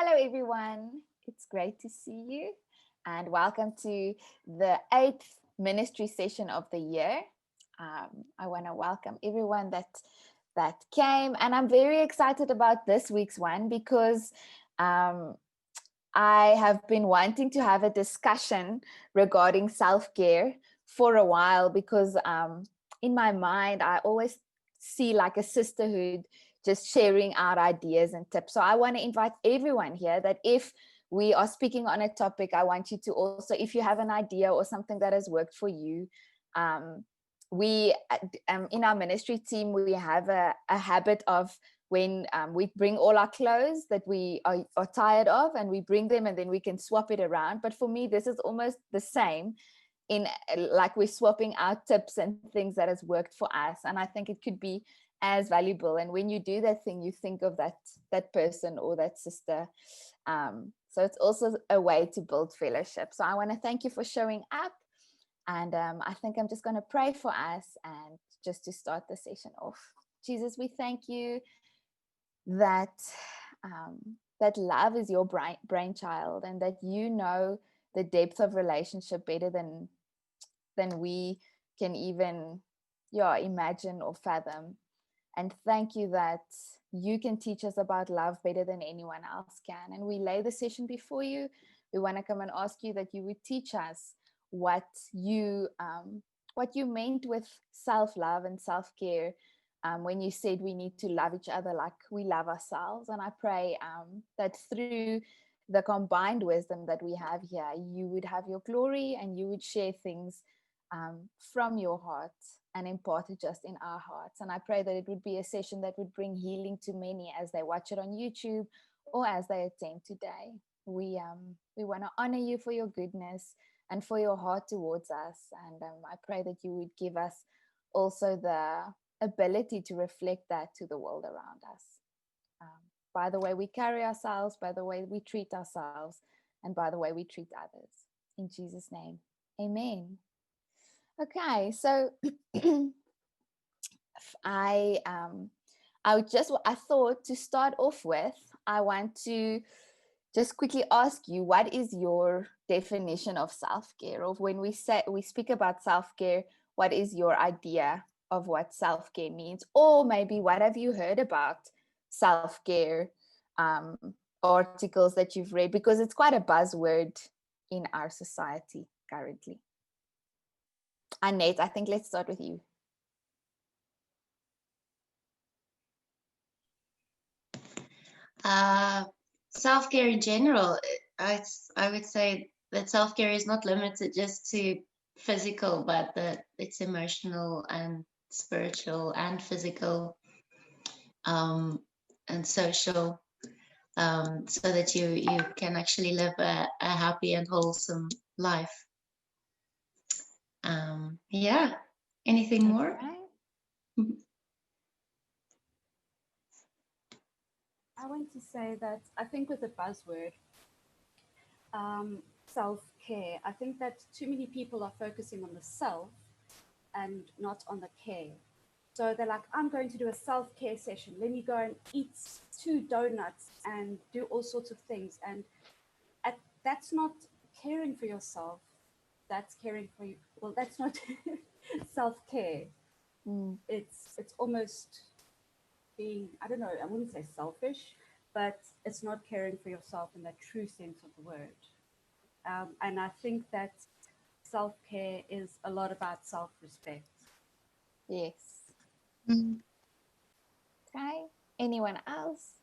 Hello, everyone. It's great to see you, and welcome to the 8th ministry session of the year. I want to welcome everyone that came, and I'm very excited about this week's one because I have been wanting to have a discussion regarding self-care for a while because in my mind, I always see like a sisterhood just sharing our ideas and tips. So I want to invite everyone here that if we are speaking on a topic, I want you to also, if you have an idea or something that has worked for you, we in our ministry team, we have a habit of when we bring all our clothes that we are tired of, and we bring them and then we can swap it around. But for me, this is almost the same in like we're swapping our tips and things that has worked for us. And I think it could be as valuable. And when you do that thing, you think of that person or that sister. So it's also a way to build fellowship. So I want to thank you for showing up. And I think I'm just going to pray for us and just to start the session off. Jesus, we thank you that that love is your brainchild, and that you know the depth of relationship better than we can even imagine or fathom. And thank you that you can teach us about love better than anyone else can. And we lay the session before you. We want to come and ask you that you would teach us what you meant with self-love and self-care when you said we need to love each other like we love ourselves. And I pray that through the combined wisdom that we have here, you would have your glory and you would share things from your heart and impart it just in our hearts. And I pray that it would be a session that would bring healing to many as they watch it on YouTube or as they attend today. We want to honor you for your goodness and for your heart towards us. And I pray that you would give us also the ability to reflect that to the world around us, by the way we carry ourselves, by the way we treat ourselves, and by the way we treat others. In Jesus' name, amen. Okay, so I thought to start off with, I want to just quickly ask you, what is your definition of self-care? Or when we speak about self-care, what is your idea of what self-care means? Or maybe what have you heard about self-care articles that you've read? Because it's quite a buzzword in our society currently. Annette, I think let's start with you. Self-care in general, I would say that self-care is not limited just to physical, but that it's emotional and spiritual and physical and social, so that you can actually live a happy and wholesome life. Yeah. Anything more? I want to say that I think with the buzzword self-care, I think that too many people are focusing on the self and not on the care. So they're like, I'm going to do a self-care session. Let me go and eat 2 donuts and do all sorts of things. And that's not caring for yourself. That's caring for you. Well, that's not self-care. It's almost being, I don't know, I wouldn't say selfish, but it's not caring for yourself in the true sense of the word. And I think that self-care is a lot about self-respect. Yes. Okay. Anyone else?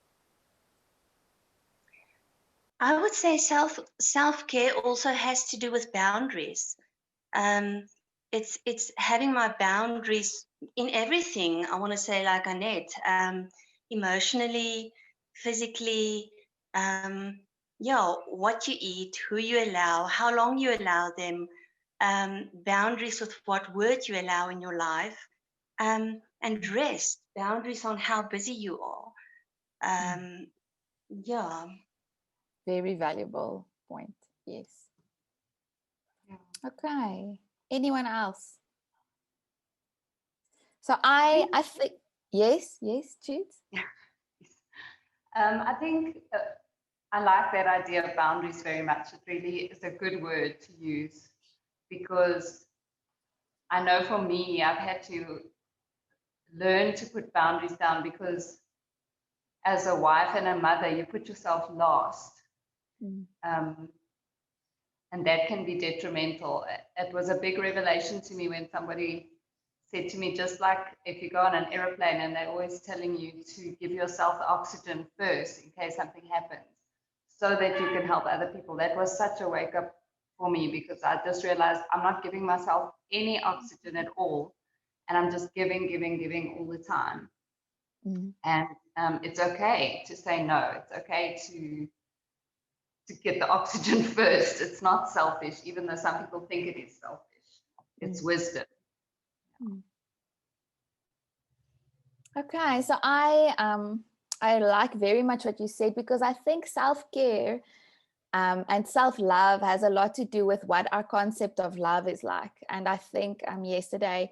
I would say self-care also has to do with boundaries. It's having my boundaries in everything. I want to say, like Annette, emotionally, physically, what you eat, who you allow, how long you allow them, boundaries with what words you allow in your life, and rest, boundaries on how busy you are. Yeah. Very valuable point. Yes. Okay. Anyone else? So I think yes, Jude. I think I like that idea of boundaries very much. It really is a good word to use, because I know for me, I've had to learn to put boundaries down, because as a wife and a mother, you put yourself last. And that can be detrimental. It was a big revelation to me when somebody said to me, just like if you go on an airplane and they're always telling you to give yourself the oxygen first in case something happens, so that you can help other people. That was such a wake up for me, because I just realized I'm not giving myself any oxygen at all. And I'm just giving all the time. And it's okay to say no. It's okay to get the oxygen first. It's not selfish, even though some people think it is selfish. It's wisdom. Okay, so I like very much what you said, because I think self-care and self-love has a lot to do with what our concept of love is like. And I think yesterday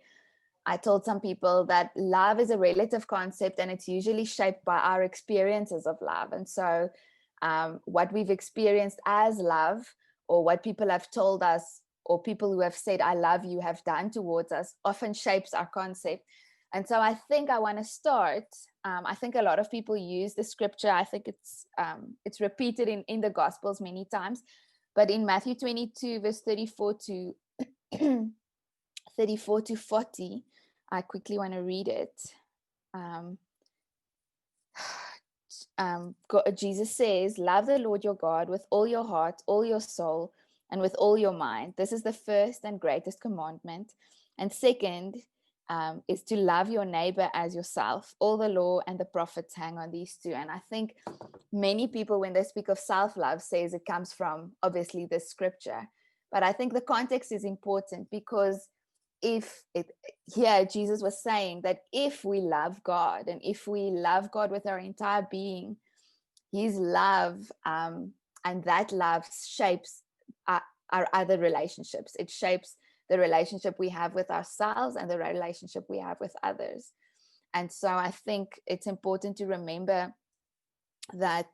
I told some people that love is a relative concept, and it's usually shaped by our experiences of love. And so what we've experienced as love, or what people have told us, or people who have said, I love you, have done towards us, often shapes our concept. And so I think I want to start. I think a lot of people use the scripture. I think it's repeated in the Gospels many times. But in Matthew 22, verse 34 to 40, I quickly want to read it. Jesus says, love the Lord your God with all your heart, all your soul, and with all your mind. This is the first and greatest commandment. And second is to love your neighbor as yourself. All the law and the prophets hang on these two. And I think many people, when they speak of self-love, says it comes from obviously this scripture. But I think the context is important, because here Jesus was saying that if we love God, and if we love God with our entire being, his love and that love shapes our other relationships. It shapes the relationship we have with ourselves and the relationship we have with others. And so I think it's important to remember that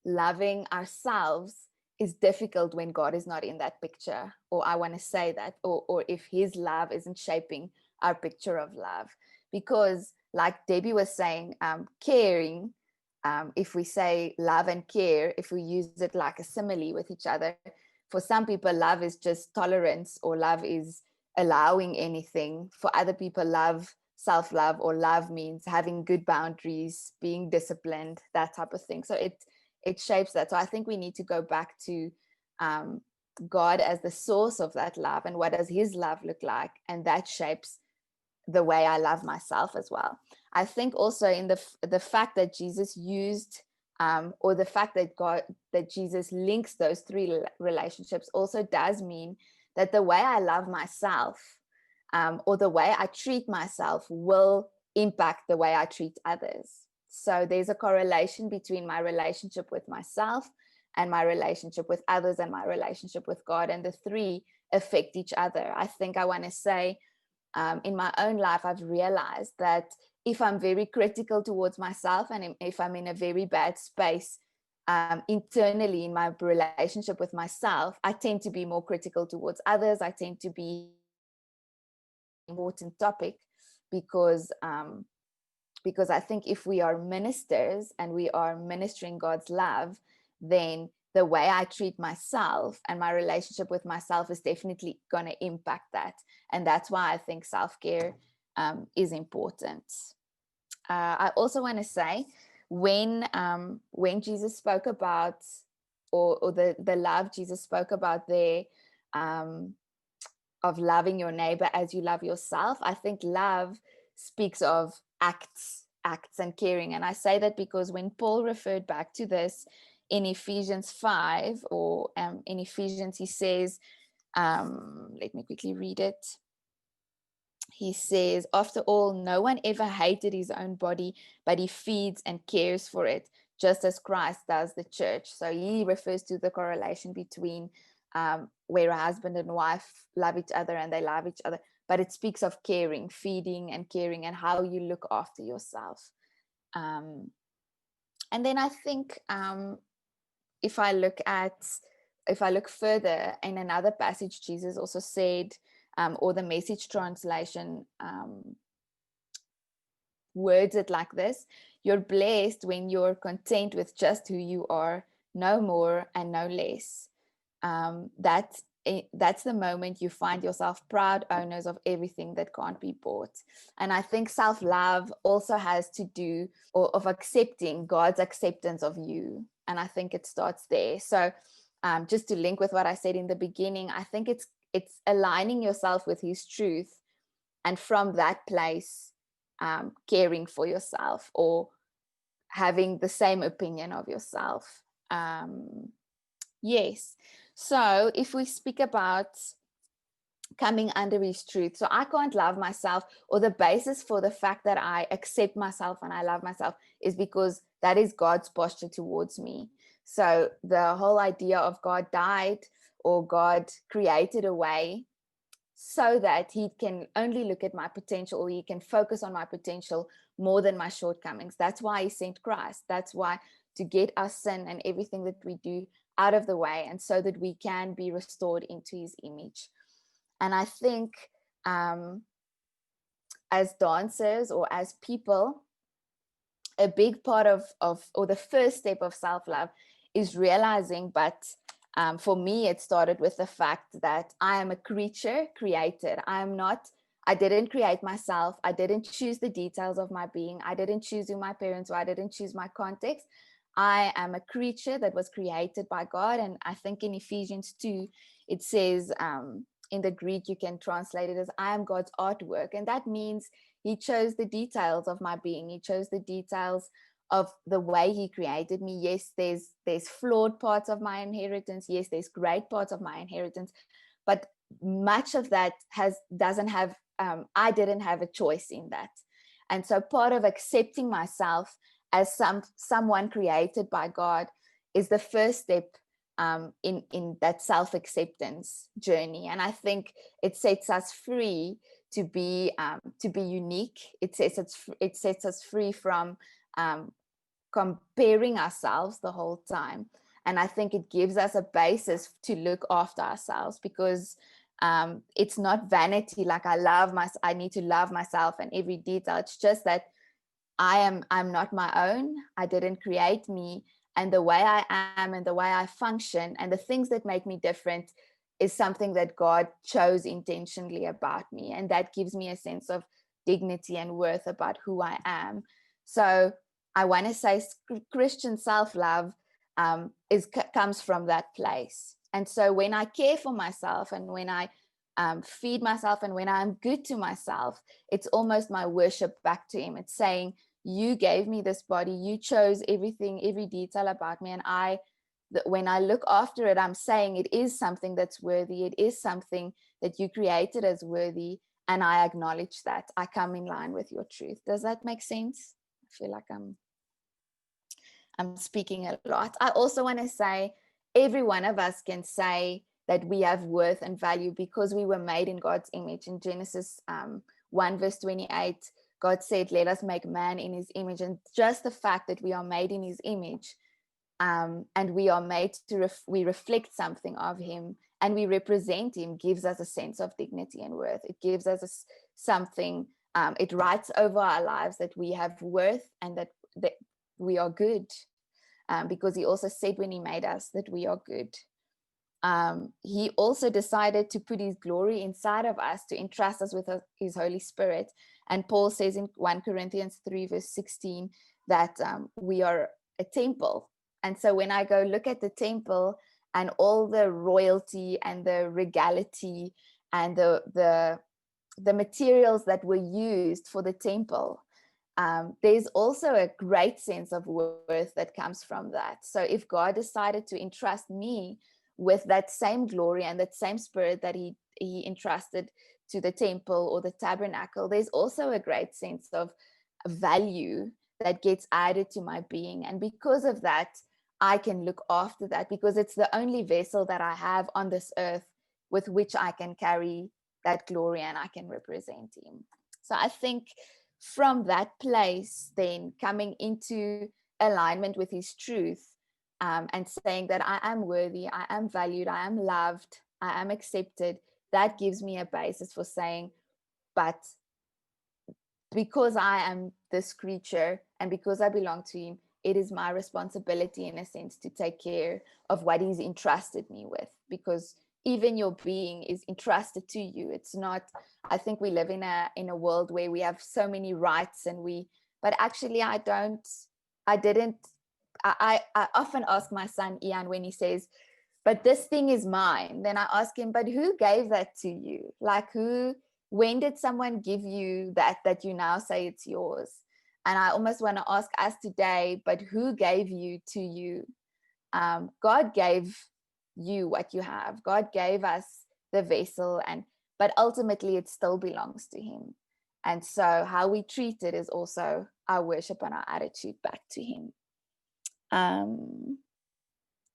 loving ourselves is difficult when God is not in that picture, or I want to say that, or if his love isn't shaping our picture of love. Because like Debbie was saying, caring, if we say love and care, if we use it like a simile with each other, for some people love is just tolerance, or love is allowing anything. For other people, love, self-love or love means having good boundaries, being disciplined, that type of thing. So it shapes that. So I think we need to go back to God as the source of that love, and what does his love look like, and that shapes the way I love myself as well. I think also in the fact that Jesus used or the fact that Jesus links those three relationships also does mean that the way I love myself or the way I treat myself will impact the way I treat others. So there's a correlation between my relationship with myself and my relationship with others and my relationship with God, and the three affect each other. I think I want to say in my own life, I've realized that if I'm very critical towards myself, and if I'm in a very bad space internally in my relationship with myself, I tend to be more critical towards others. I tend to be an important topic, because I think if we are ministers and we are ministering God's love, then the way I treat myself and my relationship with myself is definitely going to impact that. And that's why I think self-care is important. I also want to say, when Jesus spoke about, or the love Jesus spoke about there, of loving your neighbor as you love yourself, I think love speaks of acts and caring. And I say that because when Paul referred back to this in Ephesians 5, or in Ephesians, he says, let me quickly read it. He says, after all, no one ever hated his own body, but he feeds and cares for it, just as Christ does the church. So he refers to the correlation between where a husband and wife love each other and they love each other, but it speaks of caring, feeding and caring, and how you look after yourself. And then I think if I look further in another passage, Jesus also said, or the Message translation words it like this: you're blessed when you're content with just who you are, no more and no less. That's the moment you find yourself proud owners of everything that can't be bought. And I think self-love also has to do of accepting God's acceptance of you. And I think it starts there. So just to link with what I said in the beginning, I think it's aligning yourself with his truth, and from that place caring for yourself or having the same opinion of yourself. Yes. So if we speak about coming under his truth, so I can't love myself, or the basis for the fact that I accept myself and I love myself is because that is God's posture towards me. So the whole idea of God died, or God created a way so that he can only look at my potential, or he can focus on my potential more than my shortcomings. That's why he sent Christ. That's why, to get our sin and everything that we do out of the way, and so that we can be restored into his image. And I think as dancers or as people, a big part of or the first step of self-love is realizing, but for me, it started with the fact that I am a creature created. I didn't create myself. I didn't choose the details of my being. I didn't choose who my parents were. I didn't choose my context. I am a creature that was created by God. And I think in Ephesians 2, it says, in the Greek, you can translate it as, I am God's artwork. And that means he chose the details of my being. He chose the details of the way he created me. Yes, there's flawed parts of my inheritance. Yes, there's great parts of my inheritance, but much of that doesn't have, I didn't have a choice in that. And so part of accepting myself as someone created by God is the first step in that self-acceptance journey. And I think it sets us free to be unique. It sets us free from comparing ourselves the whole time. And I think it gives us a basis to look after ourselves, because it's not vanity, like I need to love myself and every detail. It's just that I'm not my own. I didn't create me, and the way I am and the way I function and the things that make me different is something that God chose intentionally about me, and that gives me a sense of dignity and worth about who I am. So I want to say Christian self-love comes from that place. And so when I care for myself, and when I feed myself, and when I'm good to myself, it's almost my worship back to him. It's saying, you gave me this body, you chose everything, every detail about me, and when I look after it, I'm saying it is something that's worthy. It is something that you created as worthy, and I acknowledge that. I come in line with your truth. Does that make sense? I feel like I'm speaking a lot. I also want to say, every one of us can say that we have worth and value because we were made in God's image. In Genesis 1 verse 28, God said, let us make man in his image. And just the fact that we are made in his image, and we are made to we reflect something of him and we represent him, gives us a sense of dignity and worth. It gives us something, it writes over our lives that we have worth, and that we are good, because he also said when he made us that we are good. He also decided to put his glory inside of us, to entrust us with his Holy Spirit. And Paul says in 1 Corinthians 3 verse 16 that we are a temple. And so when I go look at the temple and all the royalty and the regality and the materials that were used for the temple, there's also a great sense of worth that comes from that. So if God decided to entrust me with that same glory and that same spirit that he entrusted to the temple or the tabernacle, there's also a great sense of value that gets added to my being. And because of that, I can look after that, because it's the only vessel that I have on this earth with which I can carry that glory and I can represent him. So I think from that place, then coming into alignment with his truth, and saying that I am worthy, I am valued, I am loved, I am accepted, that gives me a basis for saying, but because I am this creature and because I belong to him, it is my responsibility in a sense to take care of what he's entrusted me with, because even your being is entrusted to you. It's not, I think we live in a world where we have so many rights but actually I often ask my son Ian when he says, but this thing is mine, then I ask him, but who gave that to you? Like when did someone give you that you now say it's yours? And I almost want to ask us today, but who gave you to you? God gave you what you have. God gave us the vessel, but ultimately it still belongs to him. And so how we treat it is also our worship and our attitude back to him.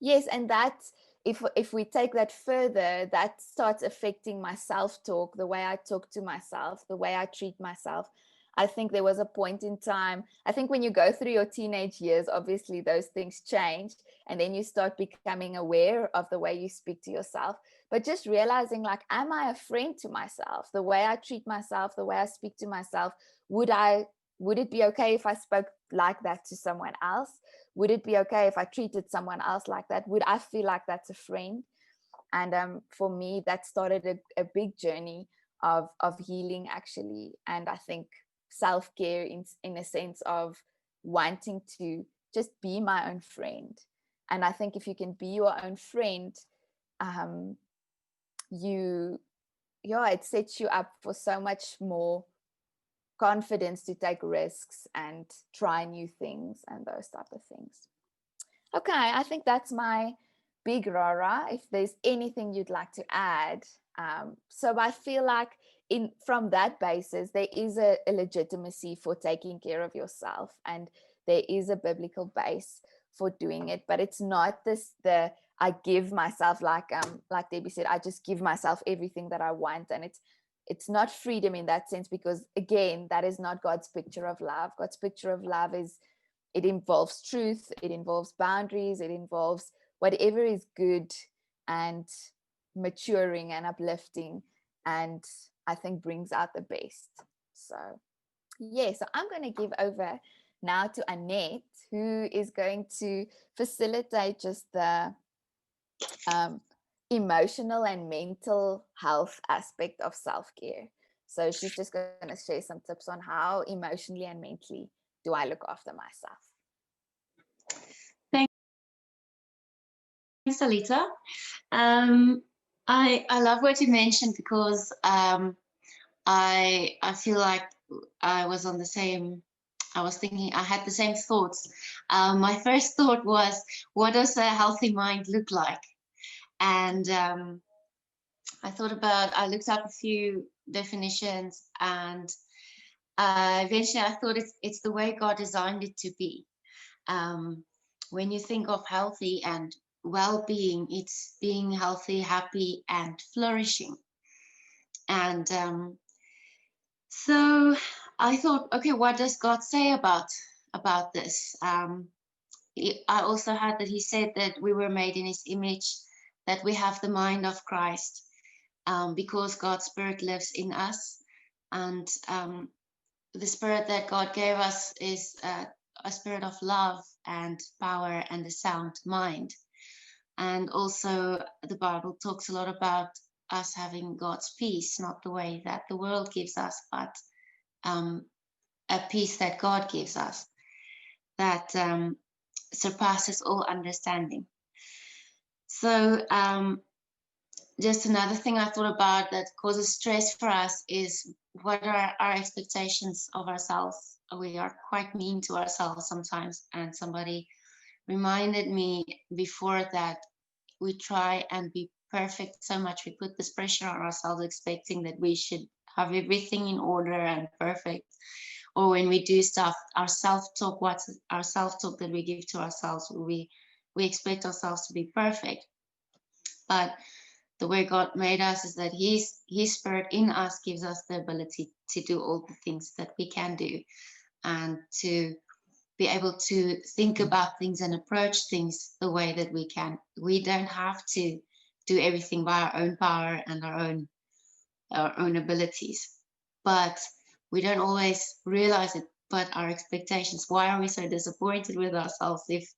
Yes, and that, if we take that further, that starts affecting my self-talk, the way I talk to myself, the way I treat myself. I think there was a point in time, I think when you go through your teenage years, obviously those things change, and then you start becoming aware of the way you speak to yourself, but just realizing, like, am I a friend to myself? The way I treat myself, the way I speak to myself, would it be okay if I spoke like that to someone else? Would it be okay if I treated someone else like that? Would I feel like that's a friend? And for me, that started a big journey of healing, actually. And I think self-care in a sense of wanting to just be my own friend. And I think if you can be your own friend, it sets you up for so much more confidence to take risks and try new things and those type of things. Okay, I think that's my big rara. If there's anything you'd like to add. So I feel like from that basis, there is a legitimacy for taking care of yourself, and there is a biblical base for doing it, but it's not I give myself, like Debbie said, I just give myself everything that I want, and it's not freedom in that sense, because again, that is not God's picture of love. God's picture of love it involves truth, it involves boundaries, it involves whatever is good and maturing and uplifting, and I think brings out the best. So so I'm going to give over now to Annette, who is going to facilitate just the emotional and mental health aspect of self-care. So she's just going to share some tips on how emotionally and mentally do I look after myself. Thanks, Alita. I love what you mentioned, because I feel like I was on the same. I was thinking, I had the same thoughts. My first thought was, what does a healthy mind look like? And I looked up a few definitions, and eventually I thought it's the way God designed it to be. When you think of healthy and well-being, it's being healthy, happy, and flourishing. And so I thought, okay, what does God say about this? I also heard that he said that we were made in his image, that we have the mind of Christ, because God's Spirit lives in us. And the Spirit that God gave us is a spirit of love and power and a sound mind. And also the Bible talks a lot about us having God's peace, not the way that the world gives us, but a peace that God gives us, that surpasses all understanding. So just another thing I thought about that causes stress for us is, what are our expectations of ourselves? We are quite mean to ourselves sometimes, and somebody reminded me before that we try and be perfect so much. We put this pressure on ourselves, expecting that we should have everything in order and perfect. Or when we do stuff, our self-talk, what's our self-talk that we give to ourselves? We expect ourselves to be perfect. But the way God made us is that his Spirit in us gives us the ability to do all the things that we can do, and to be able to think about things and approach things the way that we can. We don't have to do everything by our own power and our own abilities, but we don't always realize it. But our expectations, why are we so disappointed with ourselves if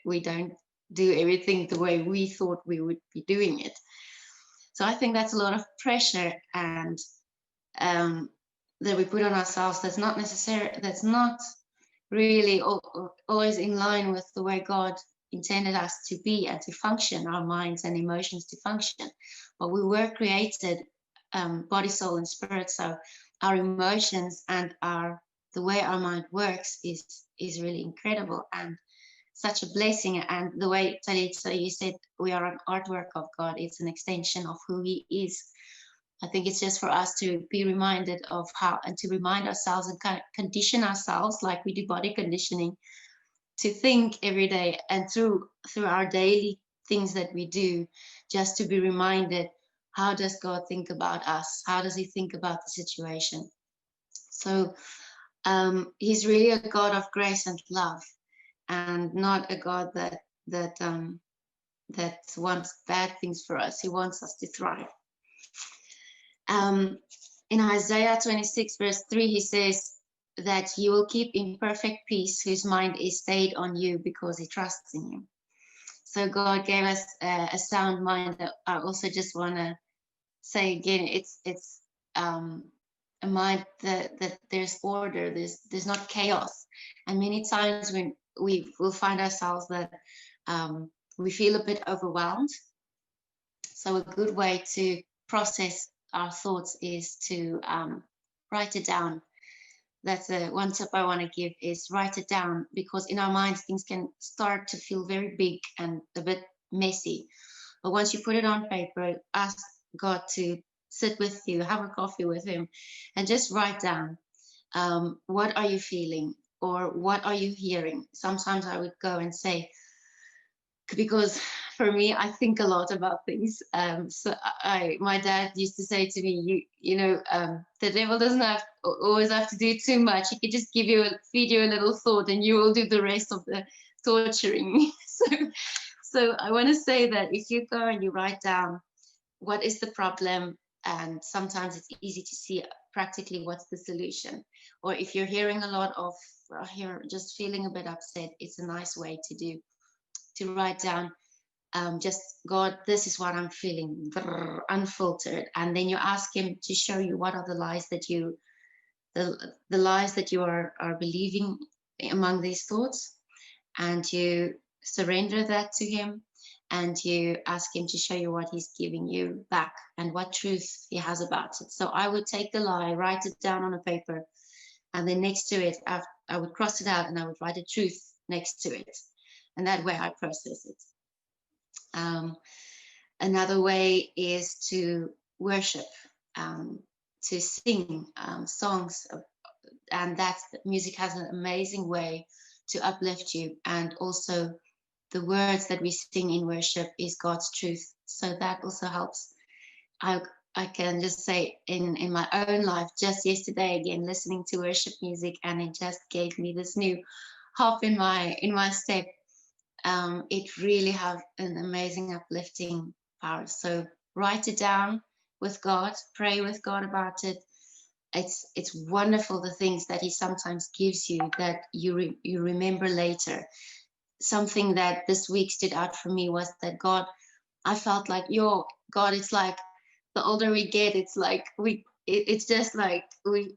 we don't do everything the way we thought we would be doing it? So I think that's a lot of pressure and that we put on ourselves that's not really always in line with the way God intended us to be and to function, our minds and emotions to function. But we were created body, soul, and spirit. So our emotions and the way our mind works is really incredible and such a blessing. And the way Talitha, you said, we are an artwork of God. It's an extension of who He is. I think it's just for us to be reminded of how, and to remind ourselves and kind of condition ourselves like we do body conditioning, to think every day and through our daily things that we do, just to be reminded, how does God think about us? How does He think about the situation? So He's really a God of grace and love, and not a God that wants bad things for us. He wants us to thrive. In Isaiah 26 verse 3, He says that you will keep in perfect peace whose mind is stayed on you because he trusts in you. So God gave us a sound mind. That I also just want to say again, it's a mind that there's order, there's not chaos. And many times when we will find ourselves that we feel a bit overwhelmed. So a good way to process our thoughts is to write it down. That's one tip I want to give, is write it down, because in our minds things can start to feel very big and a bit messy. But once you put it on paper, ask God to sit with you, have a coffee with Him, and just write down what are you feeling or what are you hearing. Sometimes I would go and say, because for me, I think a lot about things. So my dad used to say to me, the devil doesn't always have to do too much. He could just feed you a little thought, and you will do the rest of the torturing. So I want to say that if you go and you write down what is the problem, and sometimes it's easy to see practically what's the solution. Or if you're hearing a lot of, you're just feeling a bit upset, it's a nice way to write down, just, God, this is what I'm feeling, unfiltered. And then you ask Him to show you what are the lies that you are believing among these thoughts, and you surrender that to Him, and you ask Him to show you what He's giving you back and what truth He has about it. So I would take the lie, write it down on a paper, and then next to it, I would cross it out and I would write a truth next to it. And that way I process it. Another way is to worship, to sing songs, and music has an amazing way to uplift you. And also the words that we sing in worship is God's truth. So that also helps. I can just say in my own life, just yesterday again, listening to worship music, and it just gave me this new hop in my step. It really have an amazing uplifting power. So write it down with God, pray with God about it. It's wonderful, the things that He sometimes gives you that you remember later. Something that this week stood out for me was that I felt like, God, it's like the older we get, it's like it's just like with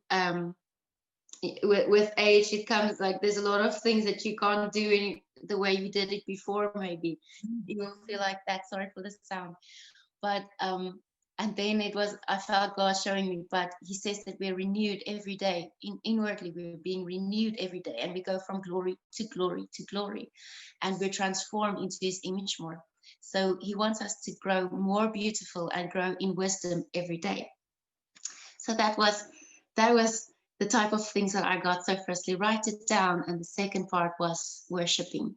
age, it comes like there's a lot of things that you can't do in the way you did it before. Maybe you will feel like that. Sorry for the sound, but and then I felt God showing me, but He says that we're renewed every day. Inwardly, we're being renewed every day, and we go from glory to glory to glory, and we're transformed into His image more. So He wants us to grow more beautiful and grow in wisdom every day. So that was the type of things that I got. So firstly, write it down, and the second part was worshiping.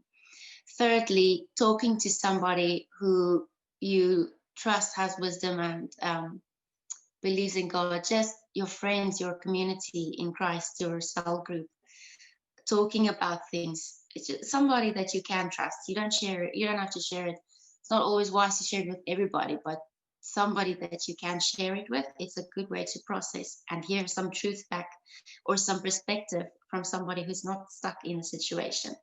Thirdly, talking to somebody who you trust has wisdom and believes in God, just your friends, your community in Christ, your cell group. talking about things. It's just somebody that you can trust. You don't share it. You don't have to share it. It's not always wise to share it with everybody, but somebody that you can share it with, it's a good way to process and hear some truth back or some perspective from somebody who's not stuck in a situation.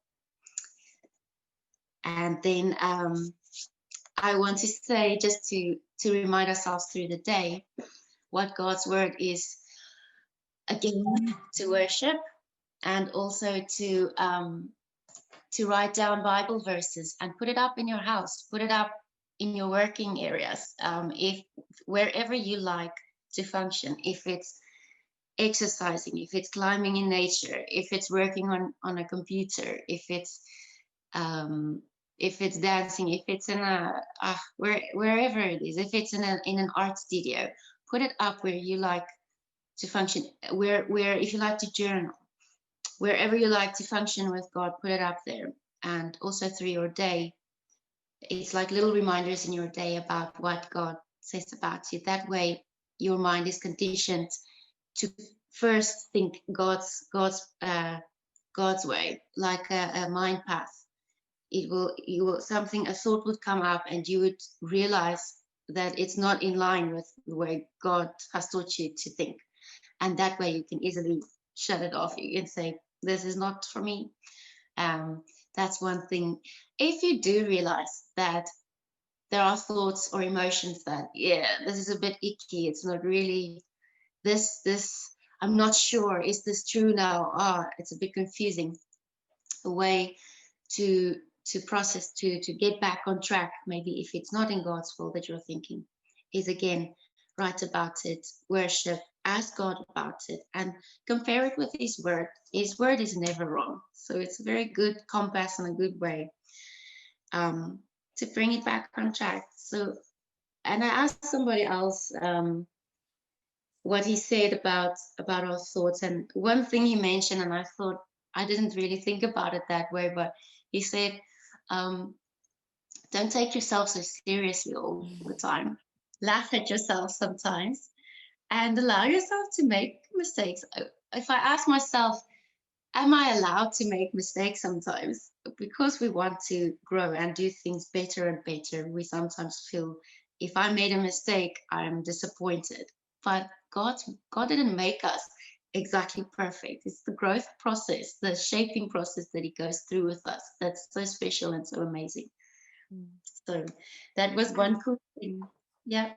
And then I want to say, just to remind ourselves through the day, what God's word is, again, to worship, and also to write down Bible verses and put it up in your house, put it up in your working areas, if wherever you like to function, if it's exercising, if it's climbing in nature, if it's working on a computer, if it's dancing, if it's in wherever it is, if it's in an art studio, put it up where you like to function, where if you like to journal, wherever you like to function with God, put it up there. And also through your day, it's like little reminders in your day about what God says about you. That way your mind is conditioned to first think God's way, like a mind path. A thought would come up and you would realize that it's not in line with the way God has taught you to think. And that way you can easily shut it off. You can say, this is not for me. That's one thing. If you do realize that there are thoughts or emotions that, this is a bit icky, it's not really this, I'm not sure, is this true now? It's a bit confusing. A way to process, to get back on track, maybe if it's not in God's will that you're thinking, is again, write about it, worship, ask God about it, and compare it with His word. His word is never wrong. So it's a very good compass and a good way to bring it back on track. So, and I asked somebody else what he said about our thoughts. And one thing he mentioned, and I thought, I didn't really think about it that way, but he said, don't take yourself so seriously all the time. Laugh at yourself sometimes and allow yourself to make mistakes. If I ask myself, am I allowed to make mistakes sometimes? Because we want to grow and do things better and better, we sometimes feel, if I made a mistake, I'm disappointed. But God didn't make us exactly perfect. It's the growth process, the shaping process that He goes through with us. That's so special and so amazing. So that was one cool thing. Yeah.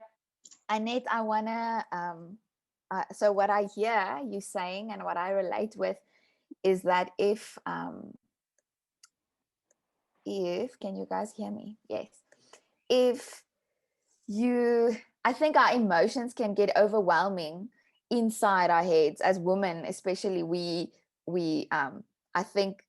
Annette, I wanna so what I hear you saying and what I relate with is that if can you guys hear me? Yes. I think our emotions can get overwhelming inside our heads as women, especially. We I think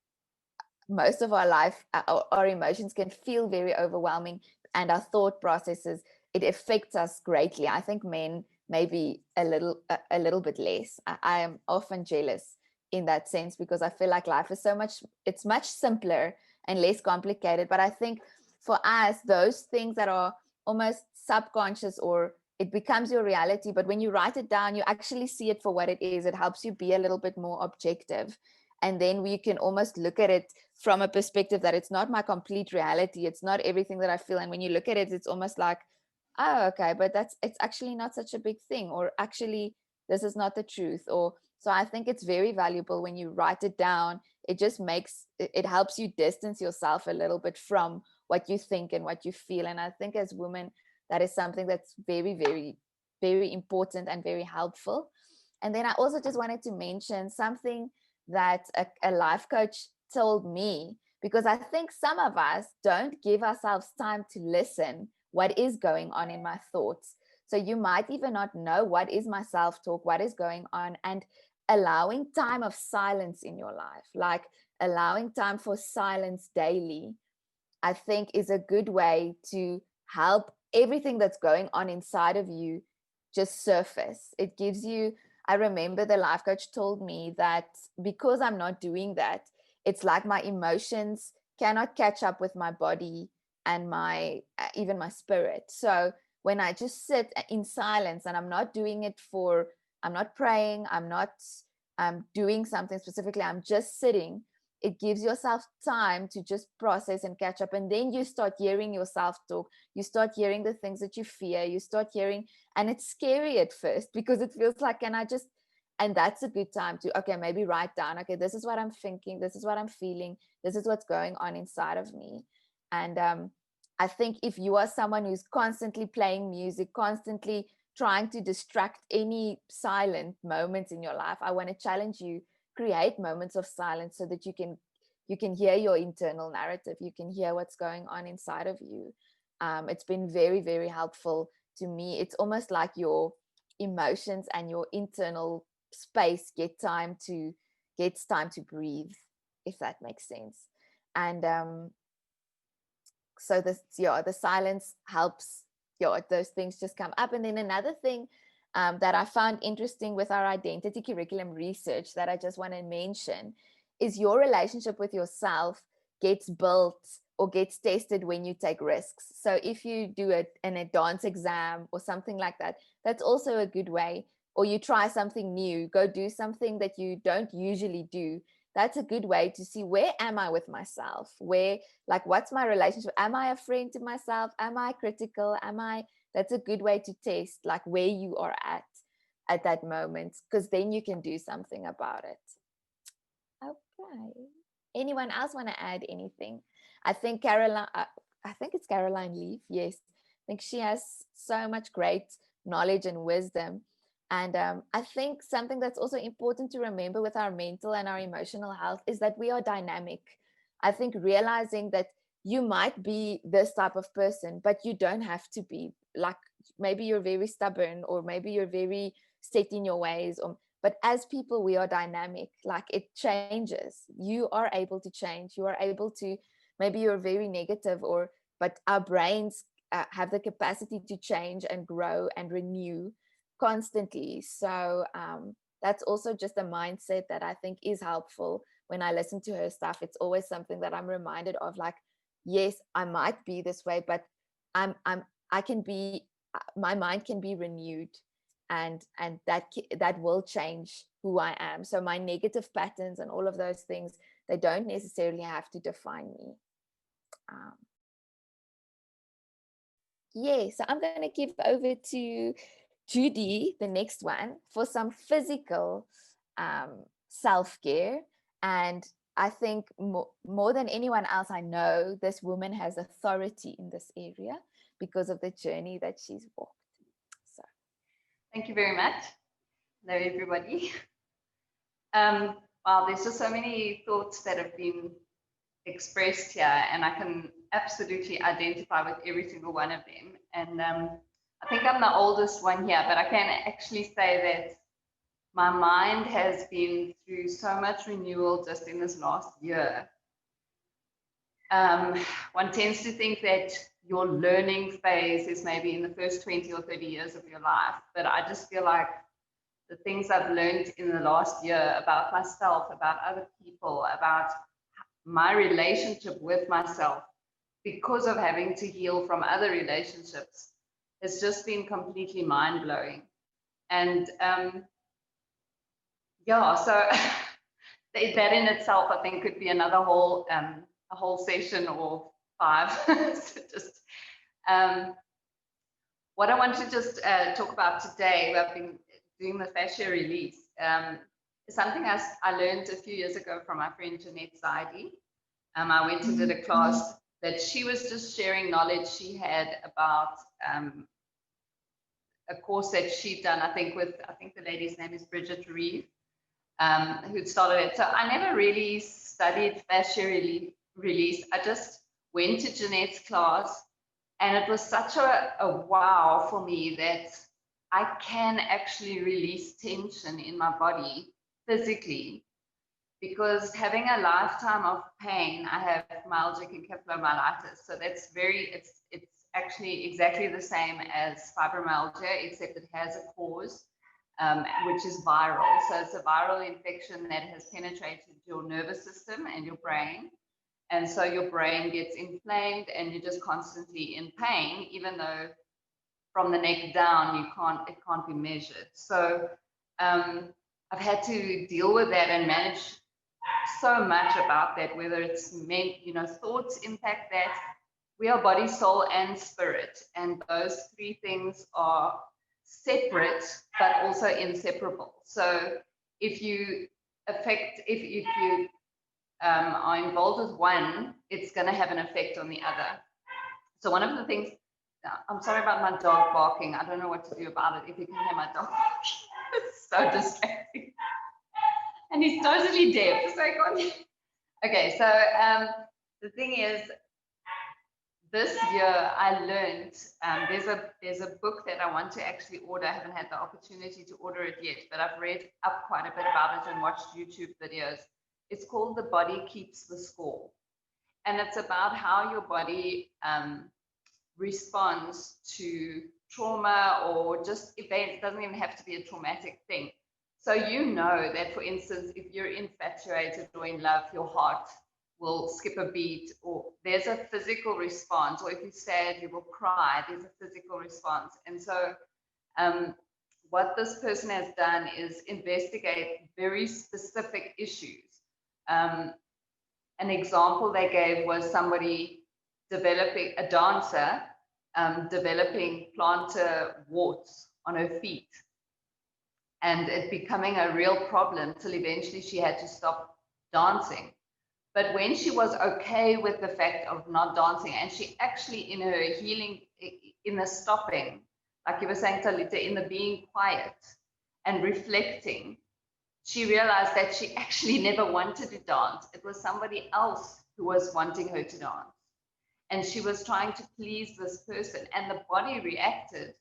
most of our life, our emotions can feel very overwhelming, and our thought processes, it affects us greatly. I think men maybe a little bit less. I am often jealous in that sense, because I feel like life is it's much simpler and less complicated. But I think for us, those things that are almost subconscious, or it becomes your reality, but when you write it down, you actually see it for what it is. It helps you be a little bit more objective. And then we can almost look at it from a perspective that it's not my complete reality. It's not everything that I feel. And when you look at it, it's almost like, oh, okay, but it's actually not such a big thing, or actually this is not the truth. Or so I think it's very valuable when you write it down. It just it helps you distance yourself a little bit from what you think and what you feel. And I think as women, that is something that's very, very, very important and very helpful. And then I also just wanted to mention something that a life coach told me, because I think some of us don't give ourselves time to listen what is going on in my thoughts. So you might even not know what is my self-talk, what is going on, and allowing time of silence in your life, like allowing time for silence daily, I think is a good way to help everything that's going on inside of you just surface. It gives you, I remember the life coach told me that because I'm not doing that, it's like my emotions cannot catch up with my body and even my spirit. So when I just sit in silence and I'm not doing it I'm not praying, I'm not doing something specifically, I'm just sitting, it gives yourself time to just process and catch up. And then you start hearing yourself talk. You start hearing the things that you fear. You start hearing, and it's scary at first because it feels like, and that's a good time to, okay, maybe write down, okay, this is what I'm thinking. This is what I'm feeling. This is what's going on inside of me. And I think if you are someone who's constantly playing music, constantly trying to distract any silent moments in your life, I want to challenge you, create moments of silence so that you can hear your internal narrative. You can hear what's going on inside of you. It's been very, very helpful to me. It's almost like your emotions and your internal space gets time to breathe, if that makes sense. And so the silence helps those things just come up. And then another thing that I found interesting with our identity curriculum research that I just want to mention is your relationship with yourself gets built or gets tested when you take risks. So if you do a dance exam or something like that, that's also a good way. Or you try something new, go do something that you don't usually do. That's a good way to see, where am I with myself? What's my relationship? Am I a friend to myself? Am I critical? That's a good way to test like where you are at that moment, because then you can do something about it. Okay. Anyone else want to add anything? I think it's Caroline Leaf. Yes. I think she has so much great knowledge and wisdom. And I think something that's also important to remember with our mental and our emotional health is that we are dynamic. I think realizing that you might be this type of person, but you don't have to be. Like, maybe you're very stubborn, or maybe you're very set in your ways, but as people, we are dynamic. Like, it changes. You are able to change. You are able to, maybe you're very negative, but our brains have the capacity to change and grow and renew constantly. So that's also just a mindset that I think is helpful. When I listen to her stuff, it's always something that I'm reminded of, like, yes, I might be this way, but my mind can be renewed, and that will change who I am. So my negative patterns and all of those things, they don't necessarily have to define me. So I'm going to give over to Judy, the next one, for some physical self-care. And I think more than anyone else I know, this woman has authority in this area because of the journey that she's walked. So, thank you very much. Hello, everybody. Wow, there's just so many thoughts that have been expressed here, and I can absolutely identify with every single one of them. And I think I'm the oldest one here, but I can actually say that my mind has been through so much renewal just in this last year. One tends to think that your learning phase is maybe in the first 20 or 30 years of your life, but I just feel like the things I've learned in the last year about myself, about other people, about my relationship with myself, because of having to heal from other relationships, has just been completely mind-blowing. And so that in itself, I think, could be another whole a whole session or 5. So just what I want to just talk about today, I've been doing the fascia release, is something I learned a few years ago from my friend Jeanette Zaidi. I went and did a class that she was just sharing knowledge she had about a course that she'd done, I think the lady's name is Bridget Reeve, who'd started it. So I never really studied fascia release. I just went to Jeanette's class, and it was such a wow for me that I can actually release tension in my body physically. Because having a lifetime of pain, I have myalgic encephalomyelitis. So that's it's actually exactly the same as fibromyalgia, except it has a cause, which is viral. So it's a viral infection that has penetrated your nervous system and your brain. And so your brain gets inflamed and you're just constantly in pain, even though from the neck down, it can't be measured. So I've had to deal with that and manage so much about that, whether it's meant, you know, thoughts impact that. We are body, soul, and spirit, and those three things are separate but also inseparable. So if you if you are involved with one, it's going to have an effect on the other. So one of the things, I'm sorry about my dog barking. I don't know what to do about it. If you can hear my dog barking, it's so distracting. And he's totally deaf, so I can't. Okay, so the thing is, this year I learned, there's a book that I want to actually order. I haven't had the opportunity to order it yet, but I've read up quite a bit about it and watched YouTube videos. It's called The Body Keeps the Score. And it's about how your body responds to trauma or just events. It doesn't even have to be a traumatic thing. So you know that, for instance, if you're infatuated or in love, your heart will skip a beat, or there's a physical response, or if you're sad, you will cry, there's a physical response. And so what this person has done is investigate very specific issues. An example they gave was somebody developing, a dancer, developing plantar warts on her feet, and it becoming a real problem till eventually she had to stop dancing. But when she was okay with the fact of not dancing, and she actually in her healing, in the stopping, like you were saying, Talita, in the being quiet and reflecting, she realized that she actually never wanted to dance. It was somebody else who was wanting her to dance. And she was trying to please this person, and the body reacted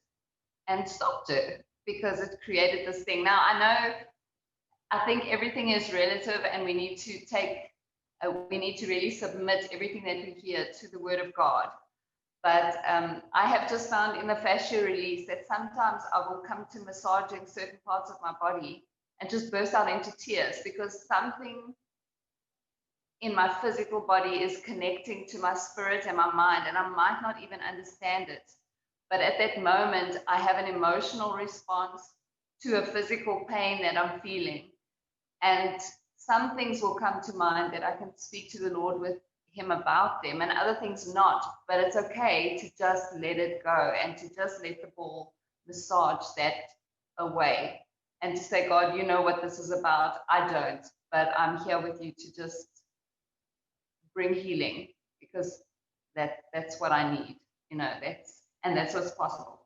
and stopped her because it created this thing. Now, I think everything is relative, and we need to really submit everything that we hear to the Word of God. But I have just found in the fascia release that sometimes I will come to massaging certain parts of my body and just burst out into tears because something in my physical body is connecting to my spirit and my mind, and I might not even understand it. But at that moment, I have an emotional response to a physical pain that I'm feeling. And some things will come to mind that I can speak to the Lord with Him about them, and other things not. But it's okay to just let it go and to just let the ball massage that away and to say, God, you know what this is about. I don't, but I'm here with you to just bring healing, because that's what I need. You know, that's what's possible.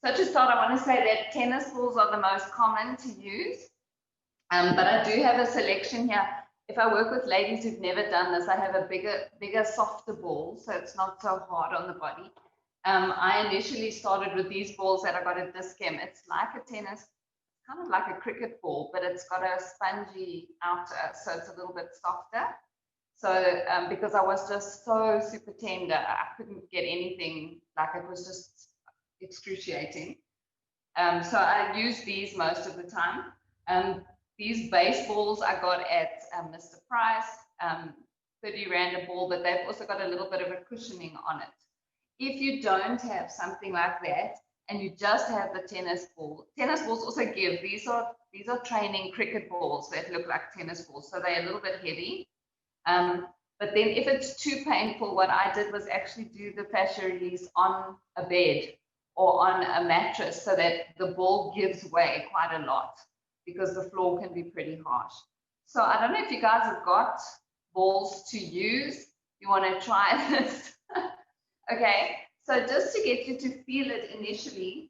So to start, I want to say that tennis balls are the most common to use. But I do have a selection here. If I work with ladies who've never done this, I have a bigger, softer ball, so it's not so hard on the body. I initially started with these balls that I got at Discam. It's like a tennis, kind of like a cricket ball, but it's got a spongy outer, so it's a little bit softer. So because I was just so super tender, I couldn't get anything, like it was just excruciating. So I use these most of the time. These baseballs I got at Mr. Price, 30 Rand a ball, but they've also got a little bit of a cushioning on it. If you don't have something like that and you just have the tennis balls also give, these are training cricket balls that look like tennis balls, so they're a little bit heavy. But then if it's too painful, what I did was actually do the fascia release on a bed or on a mattress so that the ball gives way quite a lot, because the floor can be pretty harsh. So I don't know if you guys have got balls to use. You want to try this? Okay, so just to get you to feel it initially,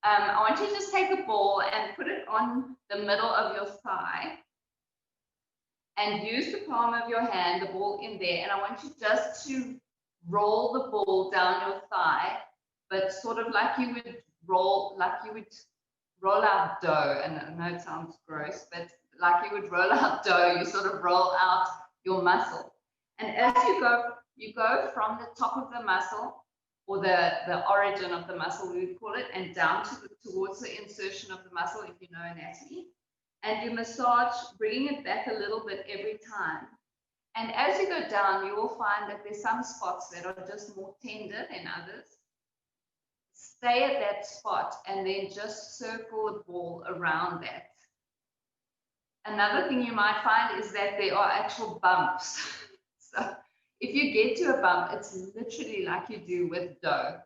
I want you to just take a ball and put it on the middle of your thigh and use the palm of your hand, the ball in there, and I want you just to roll the ball down your thigh, but sort of like you would roll out dough. And I know it sounds gross, but like you would roll out dough, you sort of roll out your muscle. And as you go from the top of the muscle, or the origin of the muscle, we would call it, and down towards the insertion of the muscle, if you know anatomy. And you massage, bringing it back a little bit every time. And as you go down, you will find that there's some spots that are just more tender than others. Stay at that spot and then just circle the ball around that. Another thing you might find is that there are actual bumps. So if you get to a bump, it's literally like you do with dough,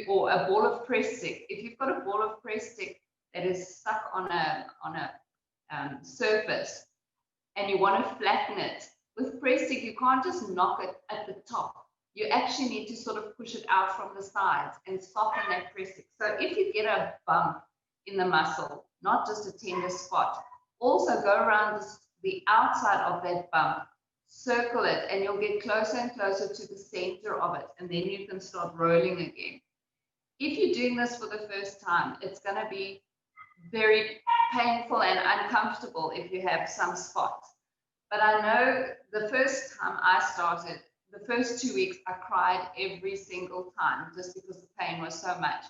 or a ball of press stick. If you've got a ball of press stick that is stuck on a surface and you want to flatten it, with press stick you can't just knock it at the top. You actually need to sort of push it out from the sides and soften that press stick. So if you get a bump in the muscle, not just a tender spot, also go around the outside of that bump, circle it, and you'll get closer and closer to the center of it, and then you can start rolling again. If you're doing this for the first time, it's going to be very painful and uncomfortable if you have some spots. But I know the first time I started, the first 2 weeks, I cried every single time just because the pain was so much.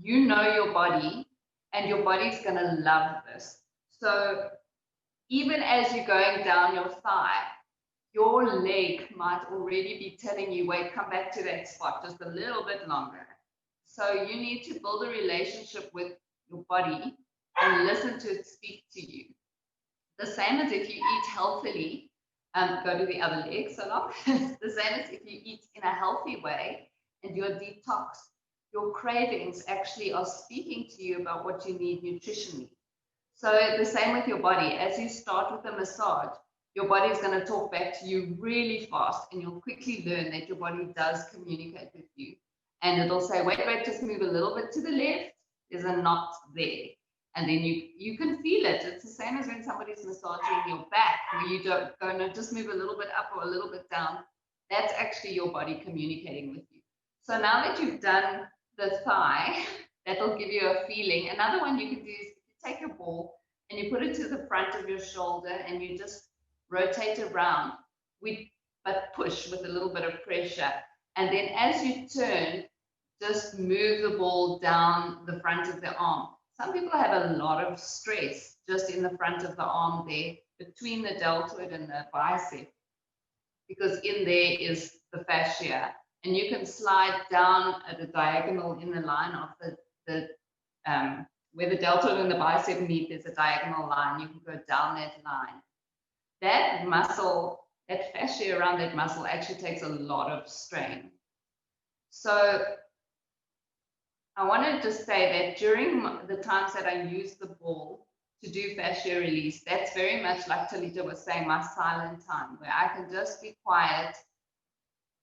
You know your body, and your body's going to love this. So even as you're going down your thigh, your leg might already be telling you, wait, come back to that spot just a little bit longer. So you need to build a relationship with your body and listen to it speak to you. The same as if you eat healthily, go to the other leg so long. The same as if you eat in a healthy way and do a detox, your cravings actually are speaking to you about what you need nutritionally. So the same with your body. As you start with a massage, your body is going to talk back to you really fast, and you'll quickly learn that your body does communicate with you. And it'll say, wait, just move a little bit to the left. There's a knot there. And then you can feel it. It's the same as when somebody's massaging your back, where you don't go, no, just move a little bit up or a little bit down. That's actually your body communicating with you. So now that you've done the thigh, that'll give you a feeling. Another one you can do is you take your ball and you put it to the front of your shoulder and you just rotate around, but push with a little bit of pressure. And then as you turn, just move the ball down the front of the arm. Some people have a lot of stress just in the front of the arm there, between the deltoid and the bicep, because in there is the fascia. And you can slide down at a diagonal in the line of where the deltoid and the bicep meet, there's a diagonal line. You can go down that line. That muscle, that fascia around that muscle actually takes a lot of strain. So I wanted to say that during the times that I use the ball to do fascia release, that's very much like Talita was saying, my silent time, where I can just be quiet.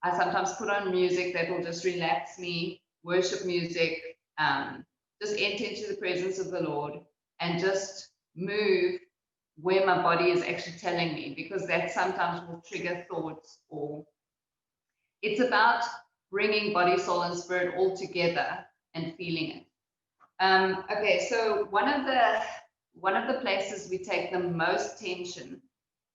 I sometimes put on music that will just relax me, worship music, just enter into the presence of the Lord and just move where my body is actually telling me, because that sometimes will trigger thoughts. Or it's about bringing body, soul, and spirit all together and feeling it. Okay, so one of the places we take the most tension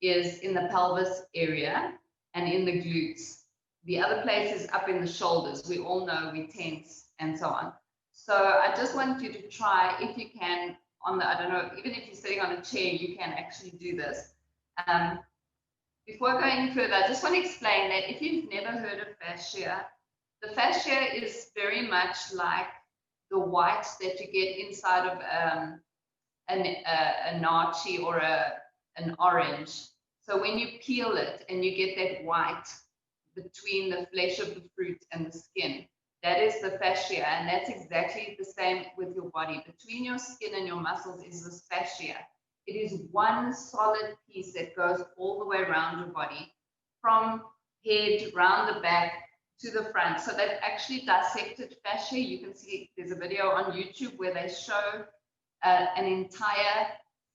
is in the pelvis area and in the glutes. The other place is up in the shoulders. We all know we tense and so on. So I just want you to try, if you can, I don't know, even if you're sitting on a chair, you can actually do this. Before going further, I just want to explain that if you've never heard of fascia, the fascia is very much like the white that you get inside of a nachi or an orange. So when you peel it and you get that white between the flesh of the fruit and the skin, that is the fascia, and that's exactly the same with your body. Between your skin and your muscles is this fascia. It is one solid piece that goes all the way around your body, from head, round the back, to the front. So they've actually dissected fascia. You can see there's a video on YouTube where they show an entire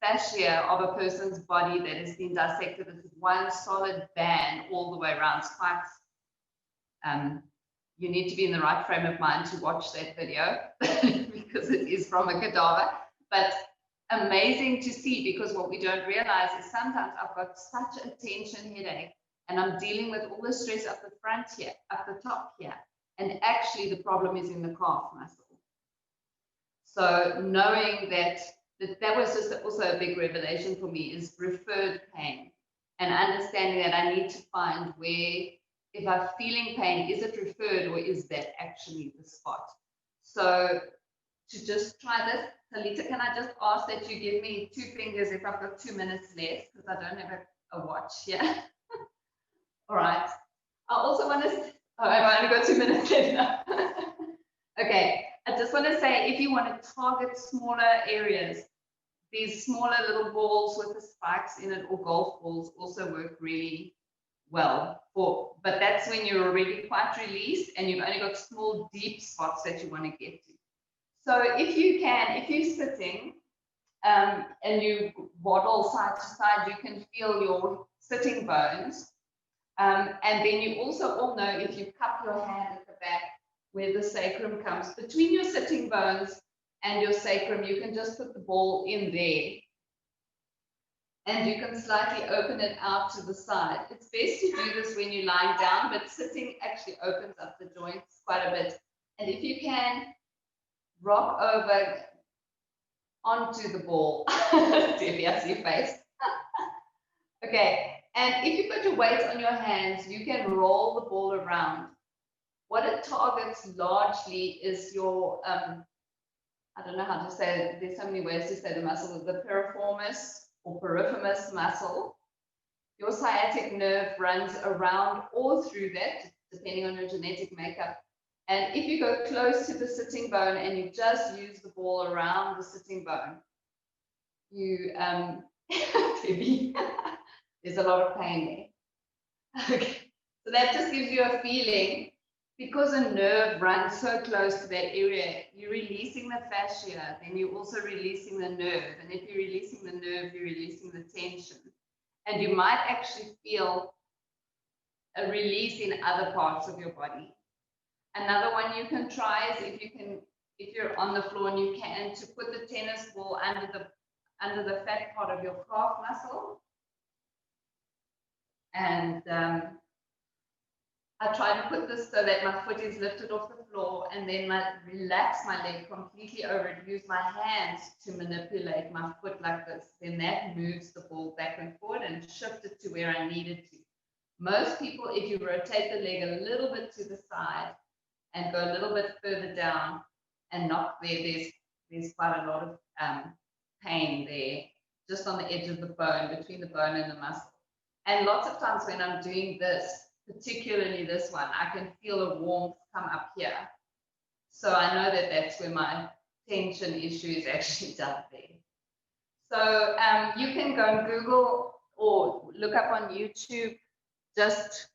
fascia of a person's body that has been dissected as one solid band all the way around. It's quite, you need to be in the right frame of mind to watch that video because it is from a cadaver, but amazing to see, because what we don't realize is sometimes I've got such a tension headache and I'm dealing with all the stress up the front here, up the top here, and actually the problem is in the calf muscle. So knowing that was just also a big revelation for me, is referred pain, and understanding that I need to find where, if I'm feeling pain, is it referred or is that actually the spot? So to just try this. Talita, can I just ask that you give me 2 fingers if I've got 2 minutes left, because I don't have a watch here. All right. I also want to, I've only got 2 minutes left now. Okay, I just want to say, if you want to target smaller areas, these smaller little balls with the spikes in it, or golf balls, also work really well. But that's when you're already quite released and you've only got small, deep spots that you want to get to. So if you're sitting and you waddle side to side, you can feel your sitting bones. And then you also all know, if you cup your hand at the back where the sacrum comes, between your sitting bones and your sacrum, you can just put the ball in there. And you can slightly open it out to the side. It's best to do this when you're lying down, but sitting actually opens up the joints quite a bit. And if you can, rock over onto the ball. See your face. Okay, and if you've got your weight on your hands, you can roll the ball around. What it targets largely is your, I don't know how to say it, there's so many ways to say the muscle, the piriformis or piriformis muscle. Your sciatic nerve runs around or through that, depending on your genetic makeup. And if you go close to the sitting bone and you just use the ball around the sitting bone, you, there's a lot of pain there. Okay, so that just gives you a feeling, because a nerve runs so close to that area, you're releasing the fascia, then you're also releasing the nerve. And if you're releasing the nerve, you're releasing the tension. And you might actually feel a release in other parts of your body. Another one you can try is, if you're on the floor and you can, to put the tennis ball under the fat part of your calf muscle. And I try to put this so that my foot is lifted off the floor, and then relax my leg completely over it, use my hands to manipulate my foot like this. Then that moves the ball back and forward and shift it to where I need it to. Most people, if you rotate the leg a little bit to the side and go a little bit further down and knock there's quite a lot of pain there, just on the edge of the bone, between the bone and the muscle. And lots of times when I'm doing this, particularly this one, I can feel a warmth come up here. So I know that that's where my tension issue is actually done there. So you can go and Google or look up on YouTube, just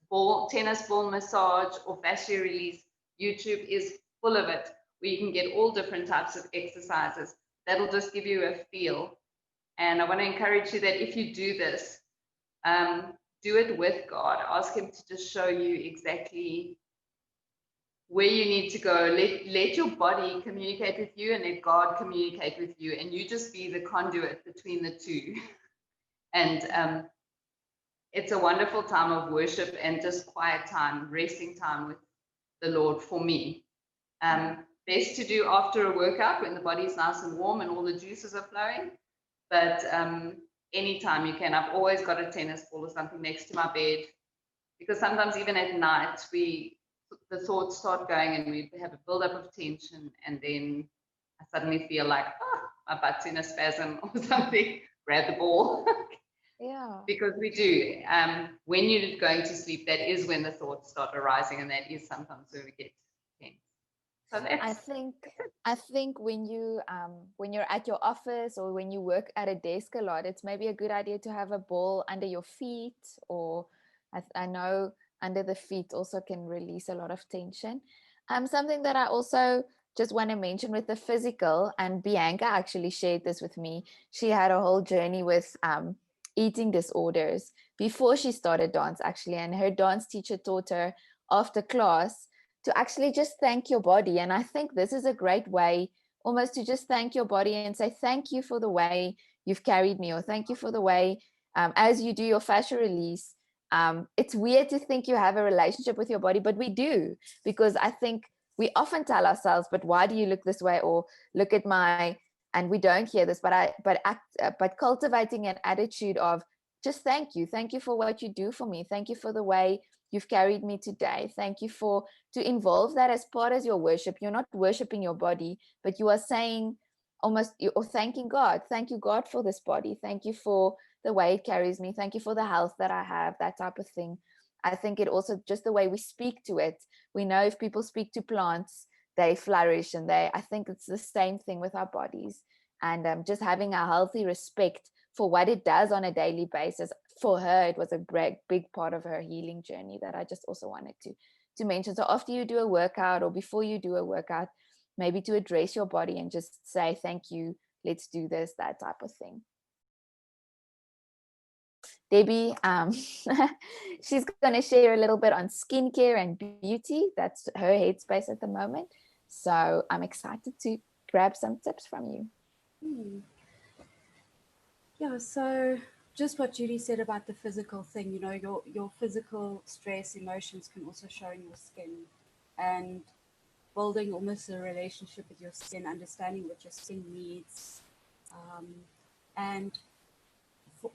tennis ball massage or fascia release. YouTube is full of it, where you can get all different types of exercises. That'll just give you a feel. And I want to encourage you that if you do this, do it with God. Ask him to just show you exactly where you need to go. Let your body communicate with you, and let God communicate with you, and you just be the conduit between the two. And it's a wonderful time of worship and just quiet time, resting time with the Lord for me. Best to do after a workout when the body's nice and warm and all the juices are flowing. But anytime you can. I've always got a tennis ball or something next to my bed, because sometimes even at night the thoughts start going and we have a buildup of tension, and then I suddenly feel like, my butt's in a spasm or something. Grab the ball. Yeah. Because we do. When you're going to sleep, that is when the thoughts start arising, and that is sometimes where we get tense. So I think when you're at your office or when you work at a desk a lot, it's maybe a good idea to have a ball under your feet, or I know under the feet also can release a lot of tension. Something that I also just want to mention with the physical, and Bianca actually shared this with me. She had a whole journey with eating disorders before she started dance, actually, and her dance teacher taught her after class to actually just thank your body. And I think this is a great way almost to just thank your body and say, thank you for the way you've carried me, or thank you for the way, as you do your fascia release. It's weird to think you have a relationship with your body, but we do, because I think we often tell ourselves, but why do you look this way? Or look at my, and we don't hear this, but cultivating an attitude of just thank you for what you do for me. Thank you for the way you've carried me today. Thank you for to involve that as part of your worship. You're not worshiping your body, but you are saying almost, you're thanking God. Thank you, God, for this body. Thank you for the way it carries me. Thank you for the health that I have, that type of thing. I think it also just the way we speak to it. We know if people speak to plants, they flourish, and I think it's the same thing with our bodies. And just having a healthy respect for what it does on a daily basis. For her, it was a big part of her healing journey that I just also wanted to mention. So after you do a workout or before you do a workout, maybe to address your body and just say, thank you, let's do this, that type of thing. Debbie, she's going to share a little bit on skincare and beauty. That's her headspace at the moment. So I'm excited to grab some tips from you. Yeah, so just what Judy said about the physical thing, you know, your physical stress, emotions can also show in your skin, and building almost a relationship with your skin, understanding what your skin needs. And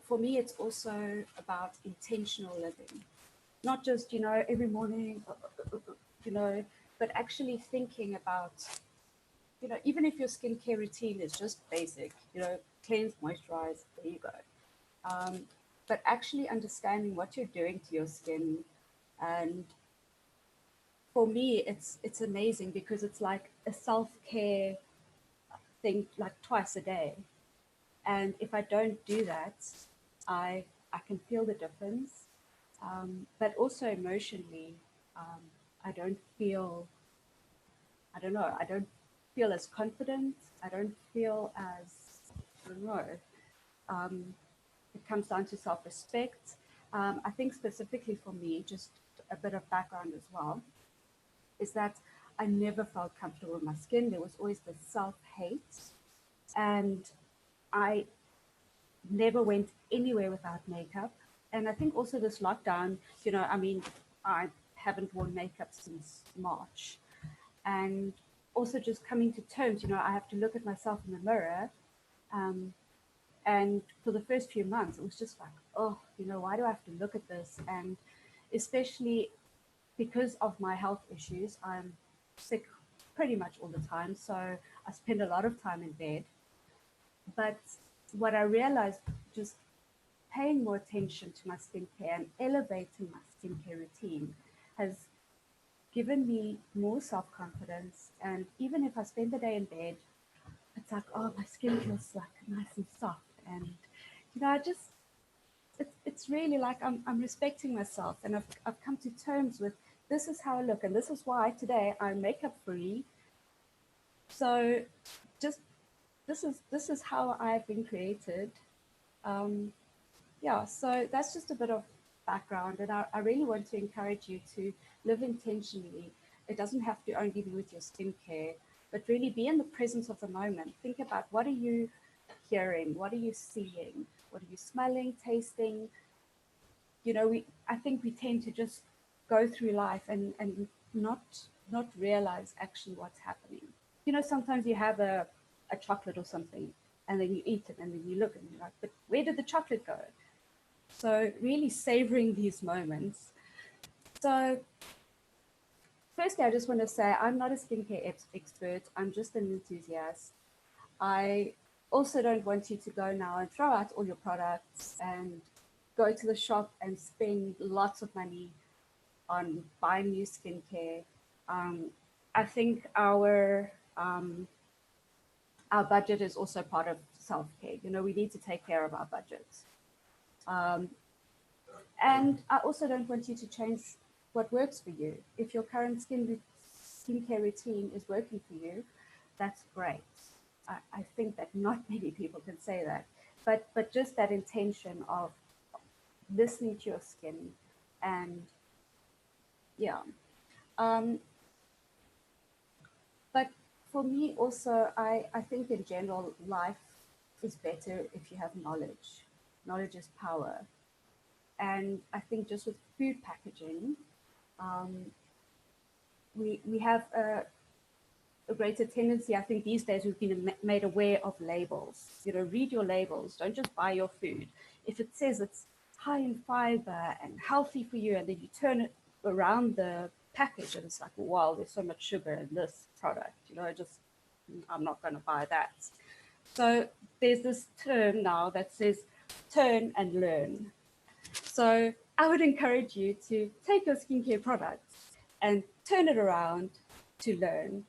for me, it's also about intentional living, not just, you know, every morning, you know, but actually thinking about, you know, even if your skincare routine is just basic, you know, cleanse, moisturize, there you go. But actually understanding what you're doing to your skin. And for me, it's amazing because it's like a self-care thing, like twice a day. And if I don't do that, I can feel the difference. But also emotionally, I don't feel, I don't know, I don't feel as confident. I don't feel as, I don't know. It comes down to self-respect. I think specifically for me, just a bit of background as well, is that I never felt comfortable with my skin. There was always this self-hate, and I never went anywhere without makeup. And I think also this lockdown, you know, I mean, I haven't worn makeup since March. And also just coming to terms, you know, I have to look at myself in the mirror. And for the first few months, it was just like, oh, you know, why do I have to look at this? And especially because of my health issues, I'm sick pretty much all the time. So I spend a lot of time in bed. But what I realized, just paying more attention to my skincare and elevating my skincare routine, has given me more self-confidence. And even if I spend the day in bed, it's like, oh, my skin feels like nice and soft. And, you know, I just, it's really like I'm respecting myself, and I've come to terms with, this is how I look, and this is why today I'm makeup free. So just, this is how I've been created. Yeah, so that's just a bit of background, and I really want to encourage you to live intentionally. It doesn't have to only be with your skincare, but really be in the presence of the moment. Think about, what are you hearing? What are you seeing? What are you smelling, tasting? You know, I think we tend to just go through life and not realize actually what's happening. You know, sometimes you have a chocolate or something, and then you eat it, and then you look and you're like, but where did the chocolate go? So really savoring these moments. So firstly, I just want to say I'm not a skincare expert. I'm just an enthusiast. I also don't want you to go now and throw out all your products and go to the shop and spend lots of money on buying new skincare. I think our budget is also part of self-care. You know, we need to take care of our budgets. And I also don't want you to change what works for you. If your current skincare routine is working for you, that's great. I think that not many people can say that, but just that intention of listening to your skin, and yeah. But for me also, I think in general, life is better if you have knowledge. Knowledge is power. And I think just with food packaging, we have a greater tendency, I think these days we've been made aware of labels. You know, read your labels, don't just buy your food. If it says it's high in fiber and healthy for you, and then you turn it around the package and it's like, wow, there's so much sugar in this product, you know, I'm not going to buy that. So there's this term now that says turn and learn. So I would encourage you to take your skincare products and turn it around to learn.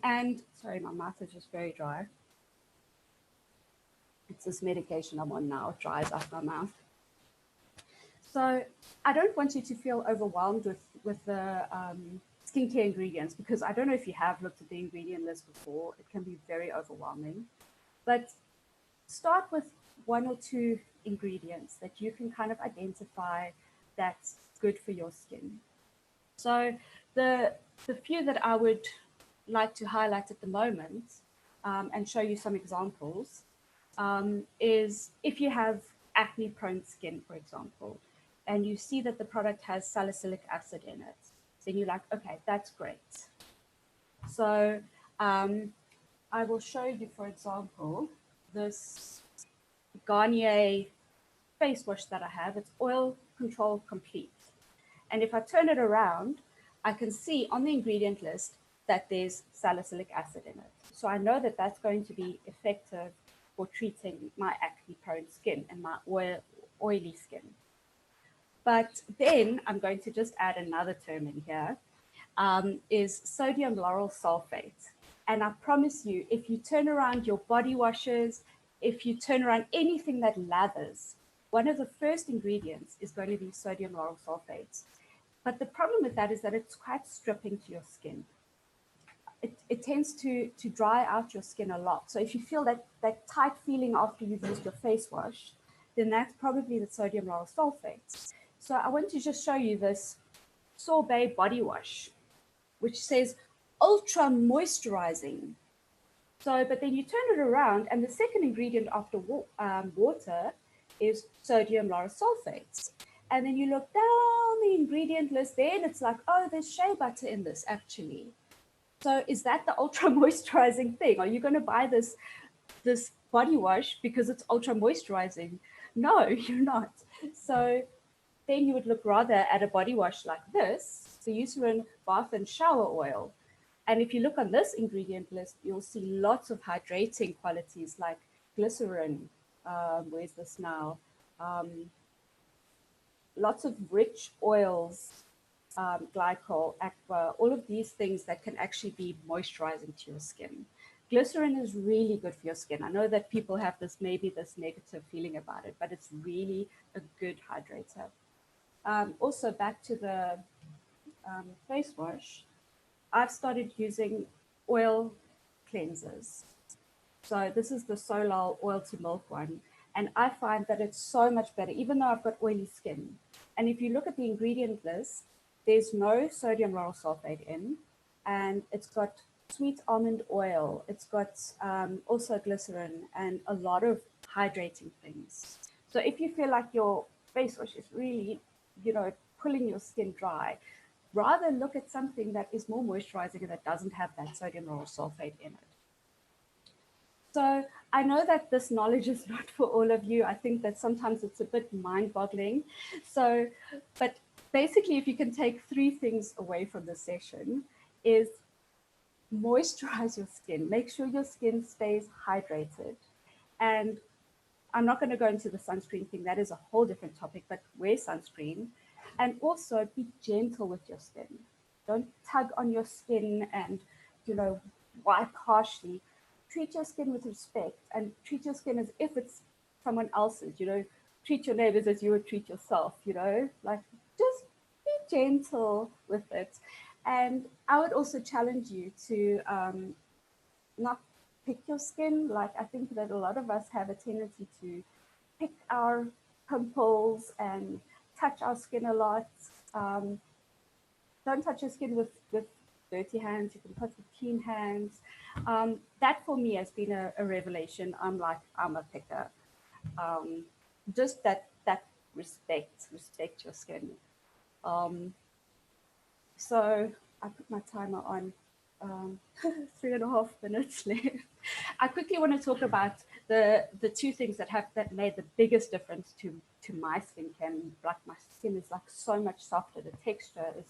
And sorry, my mouth is just very dry. It's this medication I'm on now, it dries up my mouth. So I don't want you to feel overwhelmed with the skincare ingredients, because I don't know if you have looked at the ingredient list before. It can be very overwhelming. But start with 1 or 2 ingredients that you can kind of identify that's good for your skin. So the few that I would like to highlight at the moment and show you some examples is if you have acne prone skin, for example, and you see that the product has salicylic acid in it, then you're like, okay, that's great. So I will show you, for example, this Garnier face wash that I have. It's Oil Control Complete. And if I turn it around, I can see on the ingredient list that there's salicylic acid in it. So I know that that's going to be effective for treating my acne prone skin and my oily skin. But then I'm going to just add another term in here, is sodium lauryl sulfate. And I promise you, if you turn around your body washes, if you turn around anything that lathers, one of the first ingredients is going to be sodium lauryl sulfate. But the problem with that is that it's quite stripping to your skin. It tends to dry out your skin a lot. So if you feel that tight feeling after you've used your face wash, then that's probably the sodium lauryl sulfate. So I want to just show you this Sorbet body wash, which says ultra moisturizing. So, but then you turn it around and the second ingredient after water is sodium lauryl sulfate. And then you look down the ingredient list there and it's like, oh, there's shea butter in this actually. So is that the ultra moisturizing thing? Are you going to buy this body wash because it's ultra moisturizing? No, you're not. So then you would look rather at a body wash like this, the Eucerin Bath and Shower Oil. And if you look on this ingredient list, you'll see lots of hydrating qualities like glycerin. Where's this now? Lots of rich oils, glycol, aqua, all of these things that can actually be moisturizing to your skin. Glycerin is really good for your skin. I know that people have this negative feeling about it, but it's really a good hydrator. Also back to the face wash, I've started using oil cleansers. So this is the Solal oil to milk one. And I find that it's so much better, even though I've got oily skin. And if you look at the ingredient list, there's no sodium lauryl sulfate in, and it's got sweet almond oil. It's got also glycerin and a lot of hydrating things. So if you feel like your face wash is really, pulling your skin dry, rather look at something that is more moisturizing and that doesn't have that sodium lauryl sulfate in it. So I know that this knowledge is not for all of you. I think that sometimes it's a bit mind-boggling. So, but basically, if you can take 3 things away from this session, is moisturize your skin. Make sure your skin stays hydrated. And I'm not going to go into the sunscreen thing. That is a whole different topic, but wear sunscreen. And also be gentle with your skin. Don't tug on your skin and, wipe harshly. Treat your skin with respect and treat your skin as if it's someone else's, treat your neighbors as you would treat yourself, like just be gentle with it. And I would also challenge you to not pick your skin. Like I think that a lot of us have a tendency to pick our pimples and touch our skin a lot. Don't touch your skin with dirty hands. You can touch with clean hands. That for me has been a revelation. I'm a picker. Just that respect your skin. So I put my timer on 3.5 minutes left. I quickly want to talk about the two things that made the biggest difference to my skincare, and like my skin is like so much softer, the texture is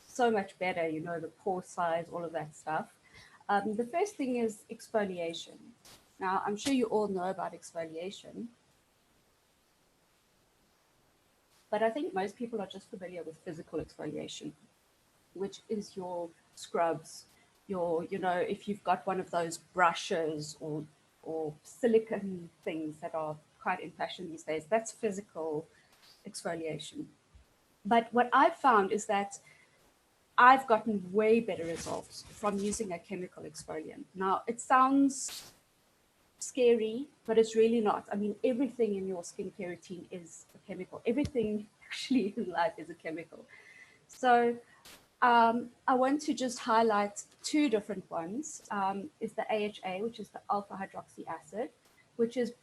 so much better, you know, the pore size, all of that stuff. The first thing is exfoliation. Now, I'm sure you all know about exfoliation, but I think most people are just familiar with physical exfoliation, which is your scrubs, your, you know, if you've got one of those brushes or silicone things that are quite in fashion these days, that's physical exfoliation. But what I've found is that I've gotten way better results from using a chemical exfoliant. Now, it sounds scary, but it's really not. I mean, everything in your skincare routine is a chemical. Everything actually in life is a chemical. So I want to just highlight two different ones. Is the AHA, which is the alpha hydroxy acid, which is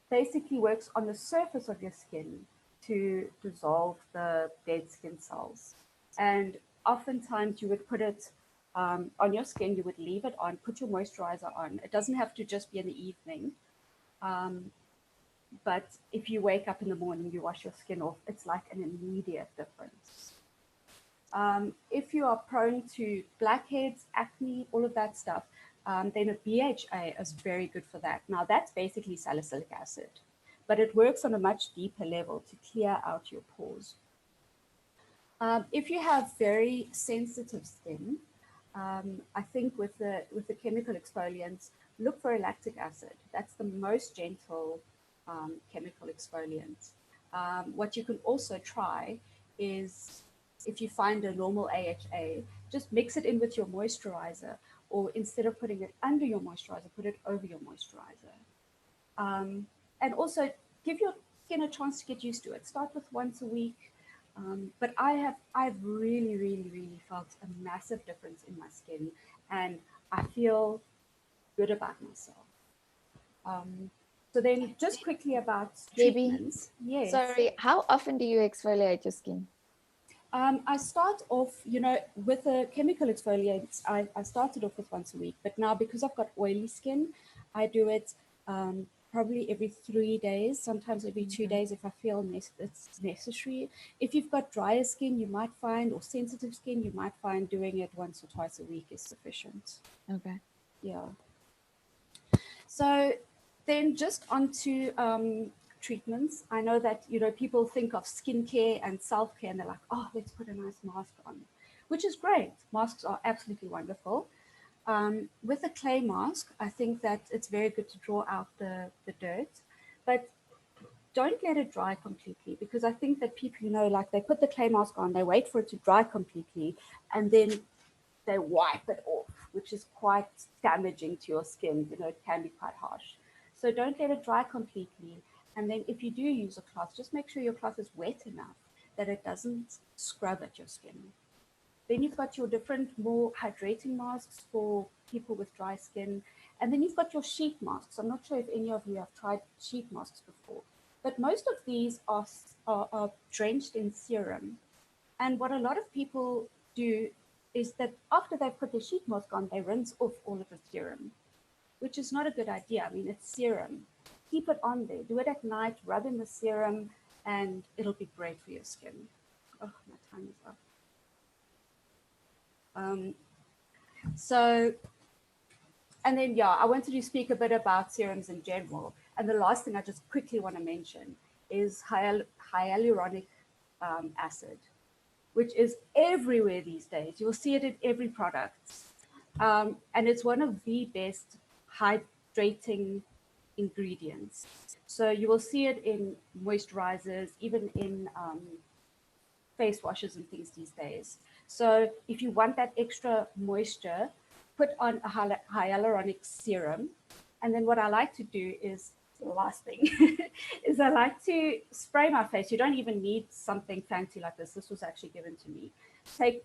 basically works on the surface of your skin to dissolve the dead skin cells. And oftentimes you would put it on your skin, you would leave it on, put your moisturizer on. It doesn't have to just be in the evening. But if you wake up in the morning, you wash your skin off, it's like an immediate difference. If you are prone to blackheads, acne, all of that stuff, then a BHA is very good for that. Now, that's basically salicylic acid, but it works on a much deeper level to clear out your pores. If you have very sensitive skin, I think with the chemical exfoliants, look for a lactic acid. That's the most gentle chemical exfoliant. What you can also try is, if you find a normal AHA, just mix it in with your moisturizer, or instead of putting it under your moisturizer, put it over your moisturizer. And also give your skin a chance to get used to it. Start with once a week. But I've really, really, really felt a massive difference in my skin, and I feel good about myself. So then just quickly about treatments. Yes. Sorry, how often do you exfoliate your skin? I start off, you know, with the chemical exfoliants, I started off with once a week, but now because I've got oily skin, I do it probably every 3 days, sometimes every 2 days if I feel it's necessary. If you've got drier skin, you might find, or sensitive skin, you might find doing it once or twice a week is sufficient. Okay. Yeah. So then just onto treatments. I know that, you know, people think of skincare and self-care and they're like, oh, let's put a nice mask on, which is great. Masks are absolutely wonderful. With a clay mask, I think that it's very good to draw out the dirt, but don't let it dry completely, because I think that people, you know, like they put the clay mask on, they wait for it to dry completely, and then they wipe it off, which is quite damaging to your skin. You know, it can be quite harsh. So don't let it dry completely. And then if you do use a cloth, just make sure your cloth is wet enough that it doesn't scrub at your skin. Then you've got your different, more hydrating masks for people with dry skin. And then you've got your sheet masks. I'm not sure if any of you have tried sheet masks before, but most of these are drenched in serum. And what a lot of people do is that after they've put the sheet mask on, they rinse off all of the serum, which is not a good idea. I mean, it's serum. Keep it on there. Do it at night, rub in the serum, and it'll be great for your skin. Oh, my time is up. And then, yeah, I wanted to speak a bit about serums in general. And the last thing I just quickly want to mention is hyaluronic acid, which is everywhere these days. You'll see it in every product. And it's one of the best hydrating ingredients. So you will see it in moisturizers, even in face washes and things these days. So if you want that extra moisture, put on a hyaluronic serum. And then what I like to do is, the last thing, is I like to spray my face. You don't even need something fancy like this. This was actually given to me. Take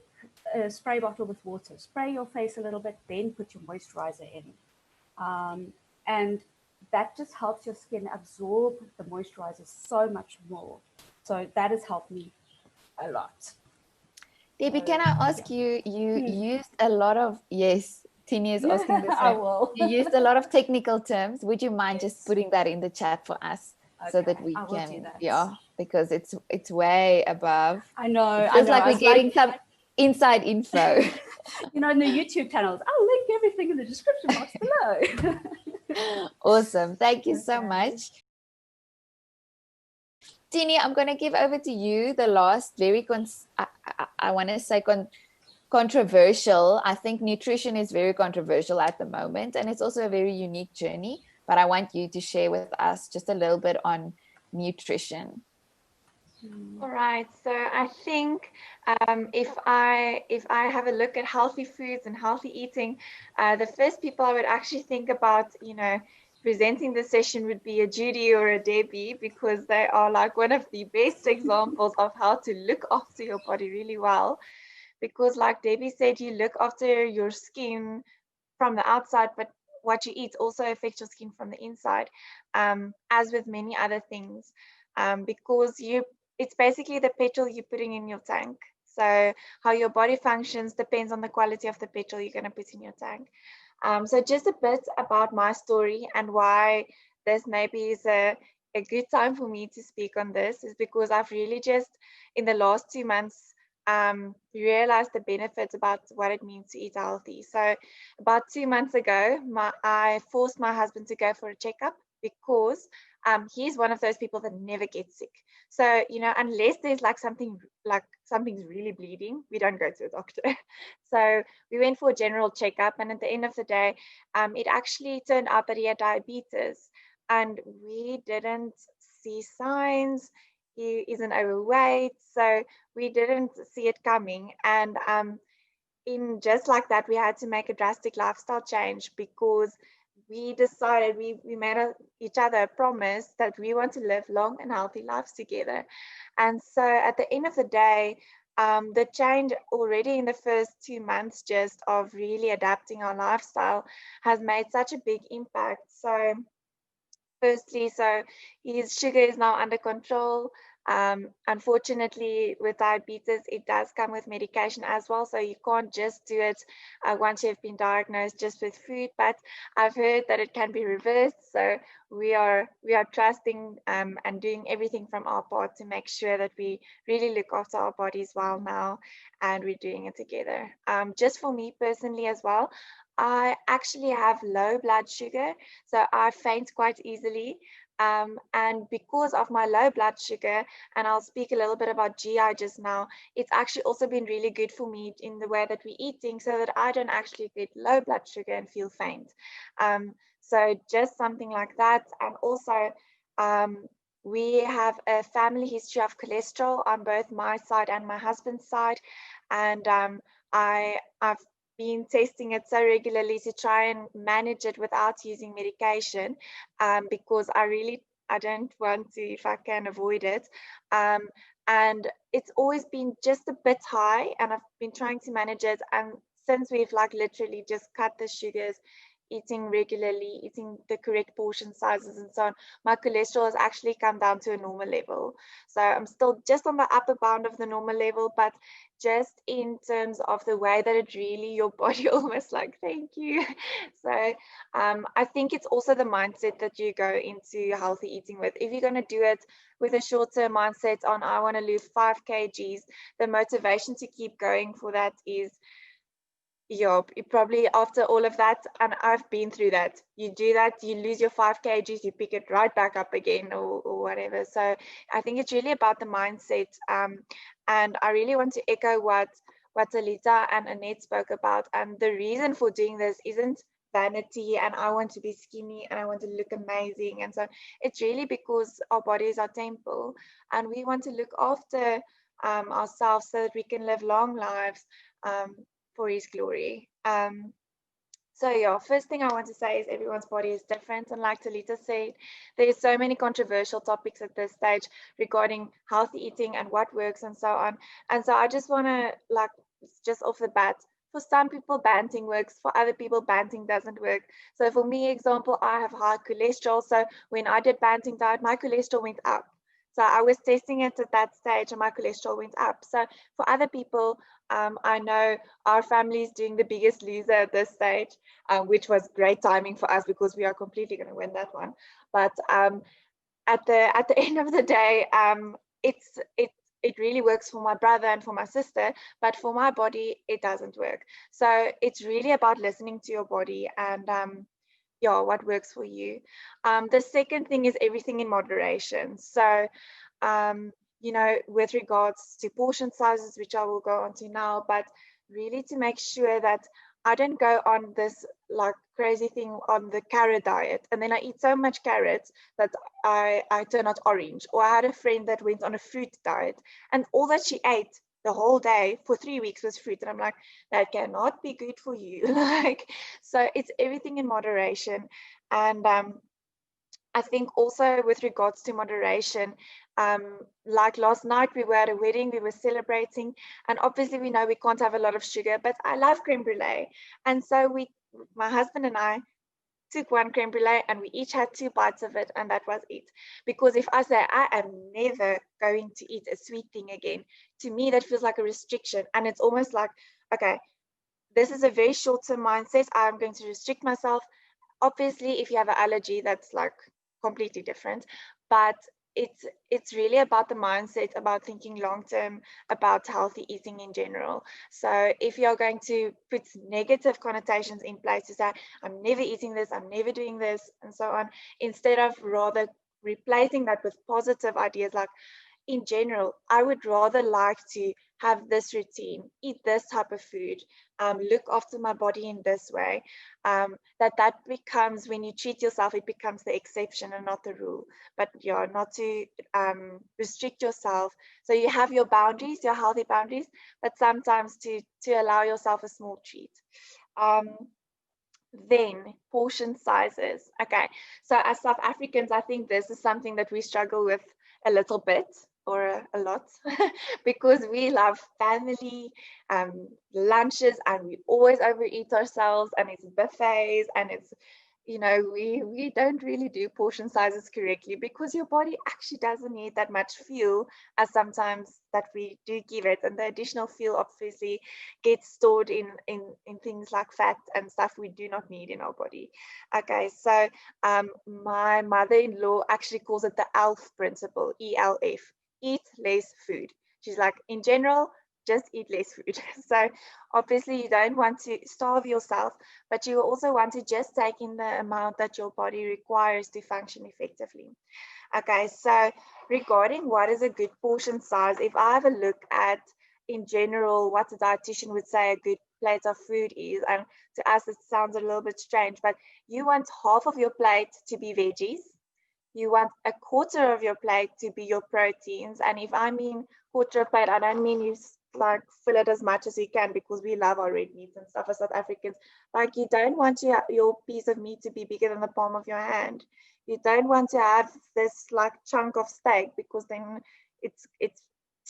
a spray bottle with water, spray your face a little bit, then put your moisturizer in. And that just helps your skin absorb the moisturizer so much more. So that has helped me a lot. Debbie, can I ask you, you used a lot of, yes, Tini is asking the I same. will. You used a lot of technical terms. Would you mind just Yes. putting that in the chat for us so Okay, that we I will do can, that. yeah, because it's way above. I know. It feels like we're It's getting some inside info. you know, in the YouTube channels. I'll link everything in the description box below. Awesome. Thank you so Okay. much. Tini, I'm going to give over to you the last very, I want to say controversial. I think nutrition is very controversial at the moment, and it's also a very unique journey. But I want you to share with us just a little bit on nutrition. All right, so I think if I have a look at healthy foods and healthy eating, the first people I would actually think about, you know, presenting the session would be a Judy or a Debbie, because they are like one of the best examples of how to look after your body really well. Because like Debbie said, you look after your skin from the outside, but what you eat also affects your skin from the inside, as with many other things, because it's basically the petrol you're putting in your tank. So how your body functions depends on the quality of the petrol you're going to put in your tank. So just a bit about my story and why this maybe is a good time for me to speak on this is because I've really just in the last 2 months realized the benefits about what it means to eat healthy. So about 2 months ago, I forced my husband to go for a checkup because he's one of those people that never gets sick. So, you know, unless there's something's really bleeding, we don't go to a doctor. So we went for a general checkup, and at the end of the day, it actually turned out that he had diabetes, and we didn't see signs. He isn't overweight, so we didn't see it coming. And in just like that, we had to make a drastic lifestyle change because we decided we made each other a promise that we want to live long and healthy lives together. And so at the end of the day, the change already in the first 2 months just of really adapting our lifestyle has made such a big impact. So firstly, so his sugar is now under control. Unfortunately, with diabetes, it does come with medication as well. So you can't just do it once you've been diagnosed just with food. But I've heard that it can be reversed. So we are trusting and doing everything from our part to make sure that we really look after our bodies well now, and we're doing it together. Just for me personally as well, I actually have low blood sugar, so I faint quite easily. And because of my low blood sugar, and I'll speak a little bit about GI just now, it's actually also been really good for me in the way that we're eating so that I don't actually get low blood sugar and feel faint. So just something like that. And also, we have a family history of cholesterol on both my side and my husband's side. And I've been testing it so regularly to try and manage it without using medication, because I don't want to, if I can avoid it. And it's always been just a bit high, and I've been trying to manage it. And since we've like literally just cut the sugars, eating regularly, eating the correct portion sizes and so on, my cholesterol has actually come down to a normal level. So I'm still just on the upper bound of the normal level, but just in terms of the way that it really, your body almost like, thank you. So I think it's also the mindset that you go into healthy eating with. If you're going to do it with a short-term mindset on, I want to lose 5 kgs, the motivation to keep going for that is, yeah, probably after all of that, and I've been through that, you do that, you lose your 5 kgs, you pick it right back up again or whatever. So I think it's really about the mindset. And I really want to echo what Talita and Annette spoke about. And the reason for doing this isn't vanity and I want to be skinny and I want to look amazing. And so it's really because our body is our temple and we want to look after ourselves so that we can live long lives for his glory. So yeah, first thing I want to say is everyone's body is different, and like Talita said, there's so many controversial topics at this stage regarding healthy eating and what works and so on. And so I just want to, like, just off the bat, for some people banting works, for other people banting doesn't work. So for me, example, I have high cholesterol, so when I did banting diet, my cholesterol went up. So I was testing it at that stage and my cholesterol went up. So for other people, I know our family is doing the Biggest Loser at this stage, which was great timing for us because we are completely going to win that one. But at the end of the day, it really works for my brother and for my sister, but for my body, it doesn't work. So it's really about listening to your body and yeah, what works for you. The second thing is everything in moderation. So, you know, with regards to portion sizes, which I will go on to now, but really to make sure that I don't go on this like crazy thing on the carrot diet, and then I eat so much carrots that I turn out orange. Or I had a friend that went on a fruit diet, and all that she ate the whole day for 3 weeks was fruit, and I'm like, that cannot be good for you. Like, so it's everything in moderation. And I think also with regards to moderation, like last night we were at a wedding, we were celebrating, and obviously we know we can't have a lot of sugar, but I love creme brulee. And so my husband and I took one creme brulee and we each had 2 bites of it, and that was it. Because if I say I am never going to eat a sweet thing again, to me that feels like a restriction, and it's almost like, okay, this is a very short-term mindset. I'm going to restrict myself. Obviously, if you have an allergy, that's like completely different, but it's really about the mindset, about thinking long term, about healthy eating in general. So if you're going to put negative connotations in place to say, I'm never eating this, I'm never doing this, and so on, instead of rather replacing that with positive ideas like, in general, I would rather like to have this routine, eat this type of food, look after my body in this way, that becomes, when you treat yourself, it becomes the exception and not the rule. But yeah, not to restrict yourself. So you have your boundaries, your healthy boundaries, but sometimes to allow yourself a small treat. Then portion sizes. Okay, so as South Africans, I think this is something that we struggle with a little bit, or a lot, because we love family lunches, and we always overeat ourselves, and it's buffets, and it's, you know, we don't really do portion sizes correctly, because your body actually doesn't need that much fuel as sometimes that we do give it, and the additional fuel obviously gets stored in things like fat and stuff we do not need in our body. Okay, so my mother-in-law actually calls it the ELF principle, ELF, eat less food. She's like, in general, just eat less food. So obviously you don't want to starve yourself, but you also want to just take in the amount that your body requires to function effectively. Okay, so regarding what is a good portion size, if I have a look at, in general, what a dietitian would say a good plate of food is, and to us it sounds a little bit strange, but you want half of your plate to be veggies, you want a quarter of your plate to be your proteins. And if I mean quarter of plate, I don't mean you like fill it as much as you can, because we love our red meats and stuff as South Africans. Like, you don't want your piece of meat to be bigger than the palm of your hand. You don't want to have this like chunk of steak, because then it's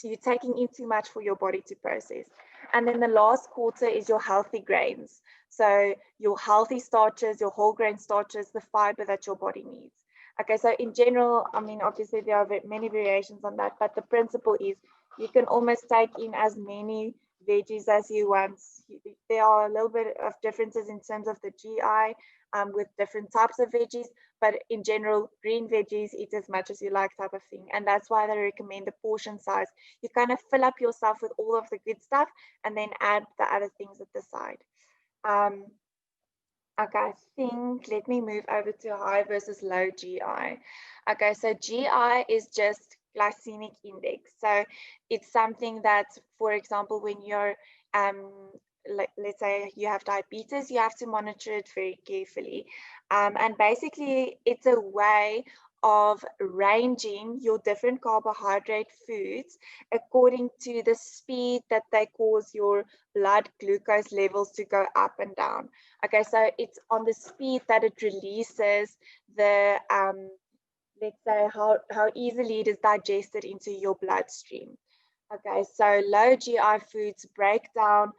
you're taking in too much for your body to process. And then the last quarter is your healthy grains. So your healthy starches, your whole grain starches, the fiber that your body needs. Okay, so in general, I mean, obviously there are many variations on that, but the principle is you can almost take in as many veggies as you want. There are a little bit of differences in terms of the GI with different types of veggies, but in general, green veggies, eat as much as you like type of thing. And that's why they recommend the portion size. You kind of fill up yourself with all of the good stuff and then add the other things at the side. Okay, I think, let me move over to high versus low GI. Okay, so GI is just glycemic index. So it's something that, for example, when you're, let's say you have diabetes, you have to monitor it very carefully. And basically, it's a way of ranging your different carbohydrate foods according to the speed that they cause your blood glucose levels to go up and down. Okay, so it's on the speed that it releases the, let's say, how easily it is digested into your bloodstream. Okay, so low GI foods break down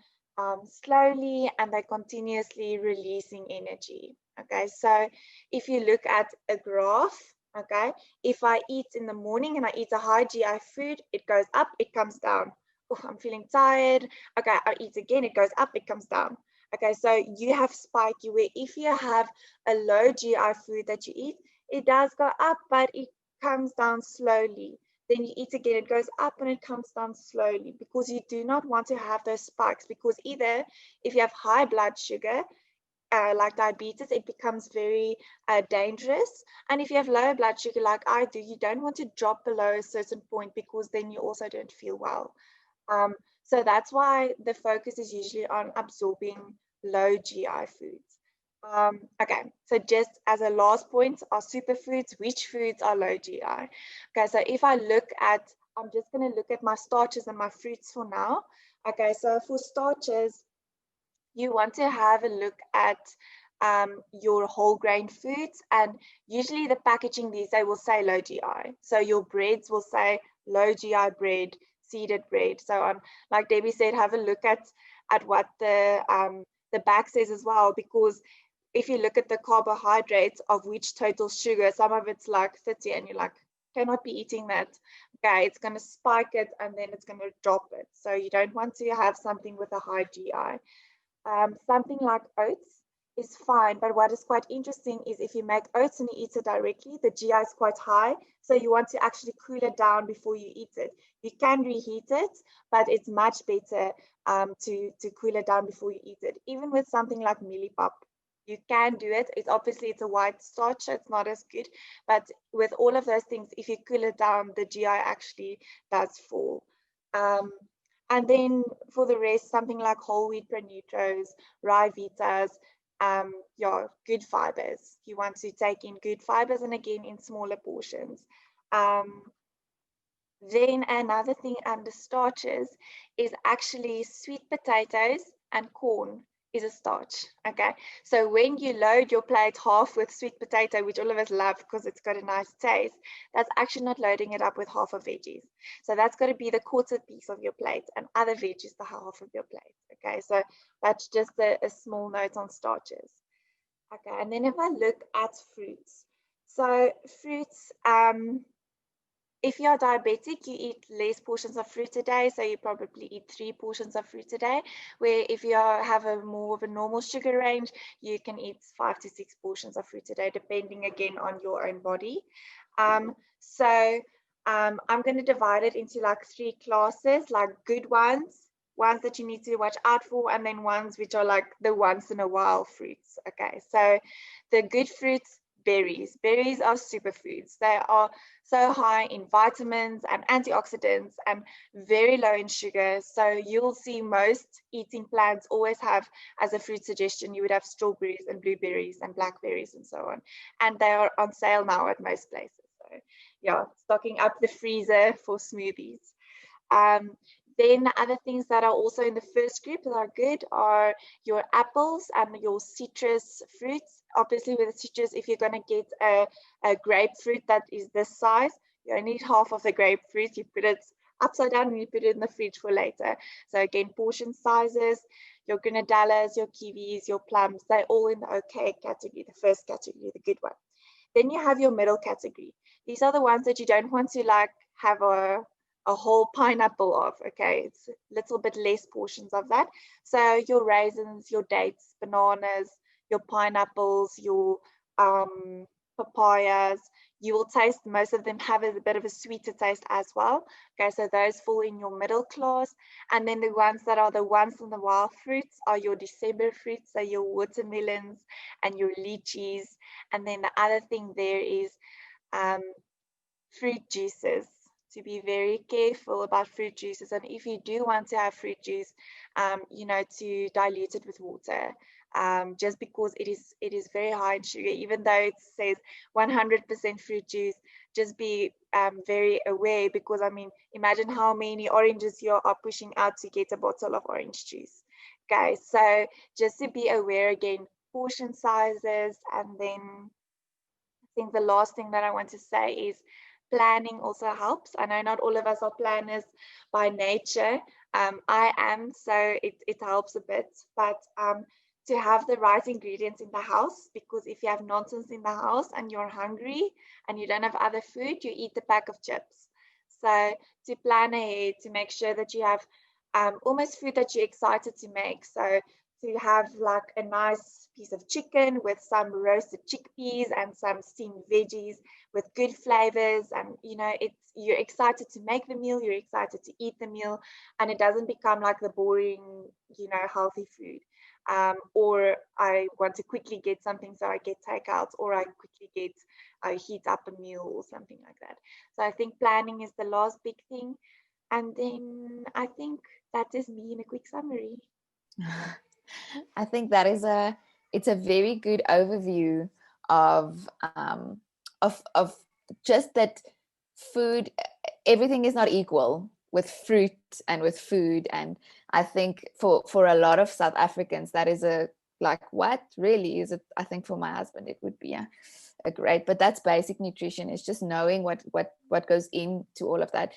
slowly, and they're continuously releasing energy. Okay, so if you look at a graph, Okay, if I eat in the morning and I eat a high GI food, it goes up, it comes down. Oh, I'm feeling tired. Okay, I eat again, it goes up, it comes down. Okay, so you have spiky, where if you have a low GI food that you eat, it does go up, but it comes down slowly. Then you eat again, it goes up and it comes down slowly, because you do not want to have those spikes, because either if you have high blood sugar, like diabetes, it becomes very dangerous. And if you have low blood sugar like I do, you don't want to drop below a certain point, because then you also don't feel well. So that's why the focus is usually on absorbing low GI foods. Okay, so just as a last point, are superfoods, which foods are low GI? Okay, so if I look at, I'm just going to look at my starches and my fruits for now. Okay, so for starches, you want to have a look at your whole grain foods, and usually the packaging these days will say low GI. So your breads will say low GI bread, seeded bread, so on. Like Debbie said, have a look at what the back says as well, because if you look at the carbohydrates of which total sugar, some of it's like 30, and you're like, cannot be eating that. Okay, it's going to spike it and then it's going to drop it. So you don't want to have something with a high GI. Something like oats is fine, but what is quite interesting is if you make oats and you eat it directly, the GI is quite high, so you want to actually cool it down before you eat it. You can reheat it, but it's much better to cool it down before you eat it. Even with something like millipap, you can do it. It's obviously, it's a white starch, so it's not as good, but with all of those things, if you cool it down, the GI actually does fall. And then for the rest, something like whole wheat pronutros, rye vitas, yeah, good fibers. You want to take in good fibers, and again in smaller portions. Then another thing under starches is actually sweet potatoes and corn is a starch. Okay, so when you load your plate half with sweet potato, which all of us love because it's got a nice taste, that's actually not loading it up with half of veggies. So that's got to be the quarter piece of your plate, and other veggies the half of your plate. Okay, so that's just a small note on starches. Okay, and then if I look at fruits, so fruits, if you're diabetic, you eat less portions of fruit a day, so you probably eat 3 portions of fruit a day, where if you have a more of a normal sugar range, you can eat 5 to 6 portions of fruit a day, depending again on your own body. I'm going to divide it into like 3 classes, like good ones that you need to watch out for, and then ones which are like the once in a while fruits. Okay, so the good fruits, berries. Berries are superfoods. They are so high in vitamins and antioxidants and very low in sugar. So you'll see most eating plans always have, as a fruit suggestion, you would have strawberries and blueberries and blackberries and so on. And they are on sale now at most places. So yeah, stocking up the freezer for smoothies. Then the other things that are also in the first group that are good are your apples and your citrus fruits. Obviously with the citrus, if you're going to get a grapefruit that is this size, you only need half of the grapefruit. You put it upside down and you put it in the fridge for later. So again, portion sizes, your grenadillas, your kiwis, your plums, they're all in the okay category, the first category, the good one. Then you have your middle category. These are the ones that you don't want to like have a whole pineapple of. Okay, it's a little bit less portions of that. So your raisins, your dates, bananas, your pineapples, your papayas, you will taste, most of them have a bit of a sweeter taste as well. Okay, so those fall in your middle class. And then the ones that are the once in the while fruits are your December fruits, so your watermelons and your lychees. And then the other thing there is fruit juices. To be very careful about fruit juices, and if you do want to have fruit juice, you know, to dilute it with water, just because it is very high in sugar. Even though it says 100% fruit juice, just be very aware, because I mean, imagine how many oranges you are pushing out to get a bottle of orange juice. Okay, so just to be aware, again, portion sizes. And then I think the last thing that I want to say is planning also helps. I know not all of us are planners by nature. I am, so it helps a bit. But to have the right ingredients in the house, because if you have nonsense in the house and you're hungry and you don't have other food, you eat a pack of chips. So to plan ahead, to make sure that you have almost food that you're excited to make. So to have like a nice piece of chicken with some roasted chickpeas and some steamed veggies with good flavors, and you're excited to make the meal, you're excited to eat the meal, and it doesn't become like the boring healthy food. Or I want to quickly get something, so I get takeouts, or I quickly heat up a meal or something like that. So I think planning is the last big thing. And then I think that is me in a quick summary. I think that is it's a very good overview of just that food, everything is not equal with fruit and with food. And I think for a lot of South Africans, that is what really is it? I think for my husband, it would be a great, but that's basic nutrition. It's just knowing what goes into all of that.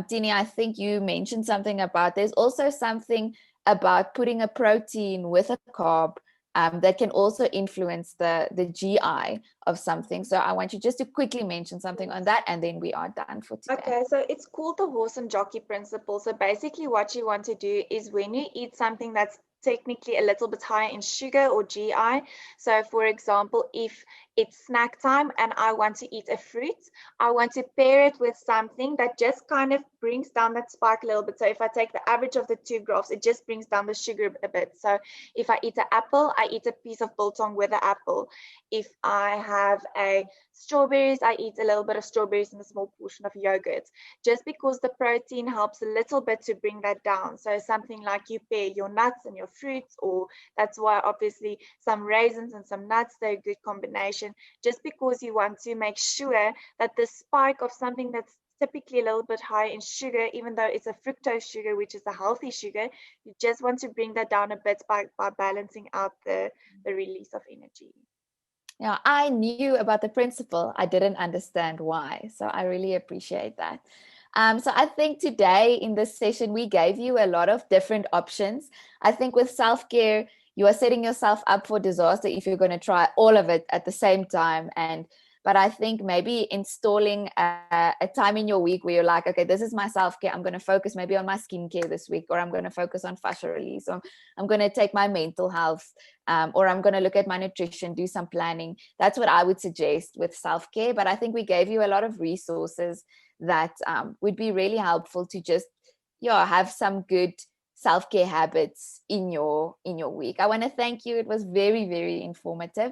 Tini, I think you mentioned something about, there's also something about putting a protein with a carb that can also influence the GI of something. So I want you just to quickly mention something on that, and then we are done for today. Okay, so it's called the horse and jockey principle. So basically what you want to do is when you eat something that's technically a little bit higher in sugar or GI. So for example, if it's snack time and I want to eat a fruit, I want to pair it with something that just kind of brings down that spike a little bit. So if I take the average of the two graphs, it just brings down the sugar a bit. So if I eat an apple, I eat a piece of biltong with the apple. If I have a strawberries, I eat a little bit of strawberries and a small portion of yogurt, just because the protein helps a little bit to bring that down. So something like you pair your nuts and your fruits, or that's why obviously some raisins and some nuts, they're a good combination, just because you want to make sure that the spike of something that's typically a little bit high in sugar, even though it's a fructose sugar, which is a healthy sugar, you just want to bring that down a bit by balancing out the release of energy. Yeah, I knew about the principle. I didn't understand why. So I really appreciate that. So I think today in this session, we gave you a lot of different options. I think with self-care, you are setting yourself up for disaster if you're going to try all of it at the same time. But I think maybe installing a time in your week where you're like, okay, this is my self-care. I'm going to focus maybe on my skincare this week, or I'm going to focus on fascia release, or I'm going to take my mental health, or I'm going to look at my nutrition, do some planning. That's what I would suggest with self-care. But I think we gave you a lot of resources that would be really helpful to just have some good self-care habits in your week. I want to thank you. It was very, very informative.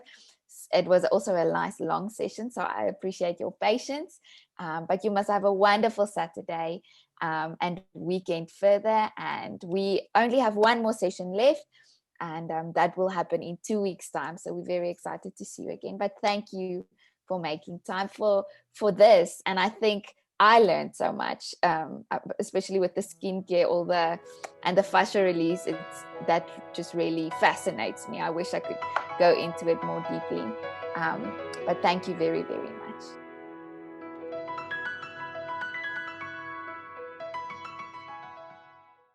It was also a nice long session, so I appreciate your patience. But you must have a wonderful Saturday and weekend further. And we only have one more session left, and that will happen in 2 weeks' time. So we're very excited to see you again. But thank you for making time for this. And I think I learned so much, especially with the skincare, and the fascia release. That just really fascinates me. I wish I could go into it more deeply. But thank you very, very much.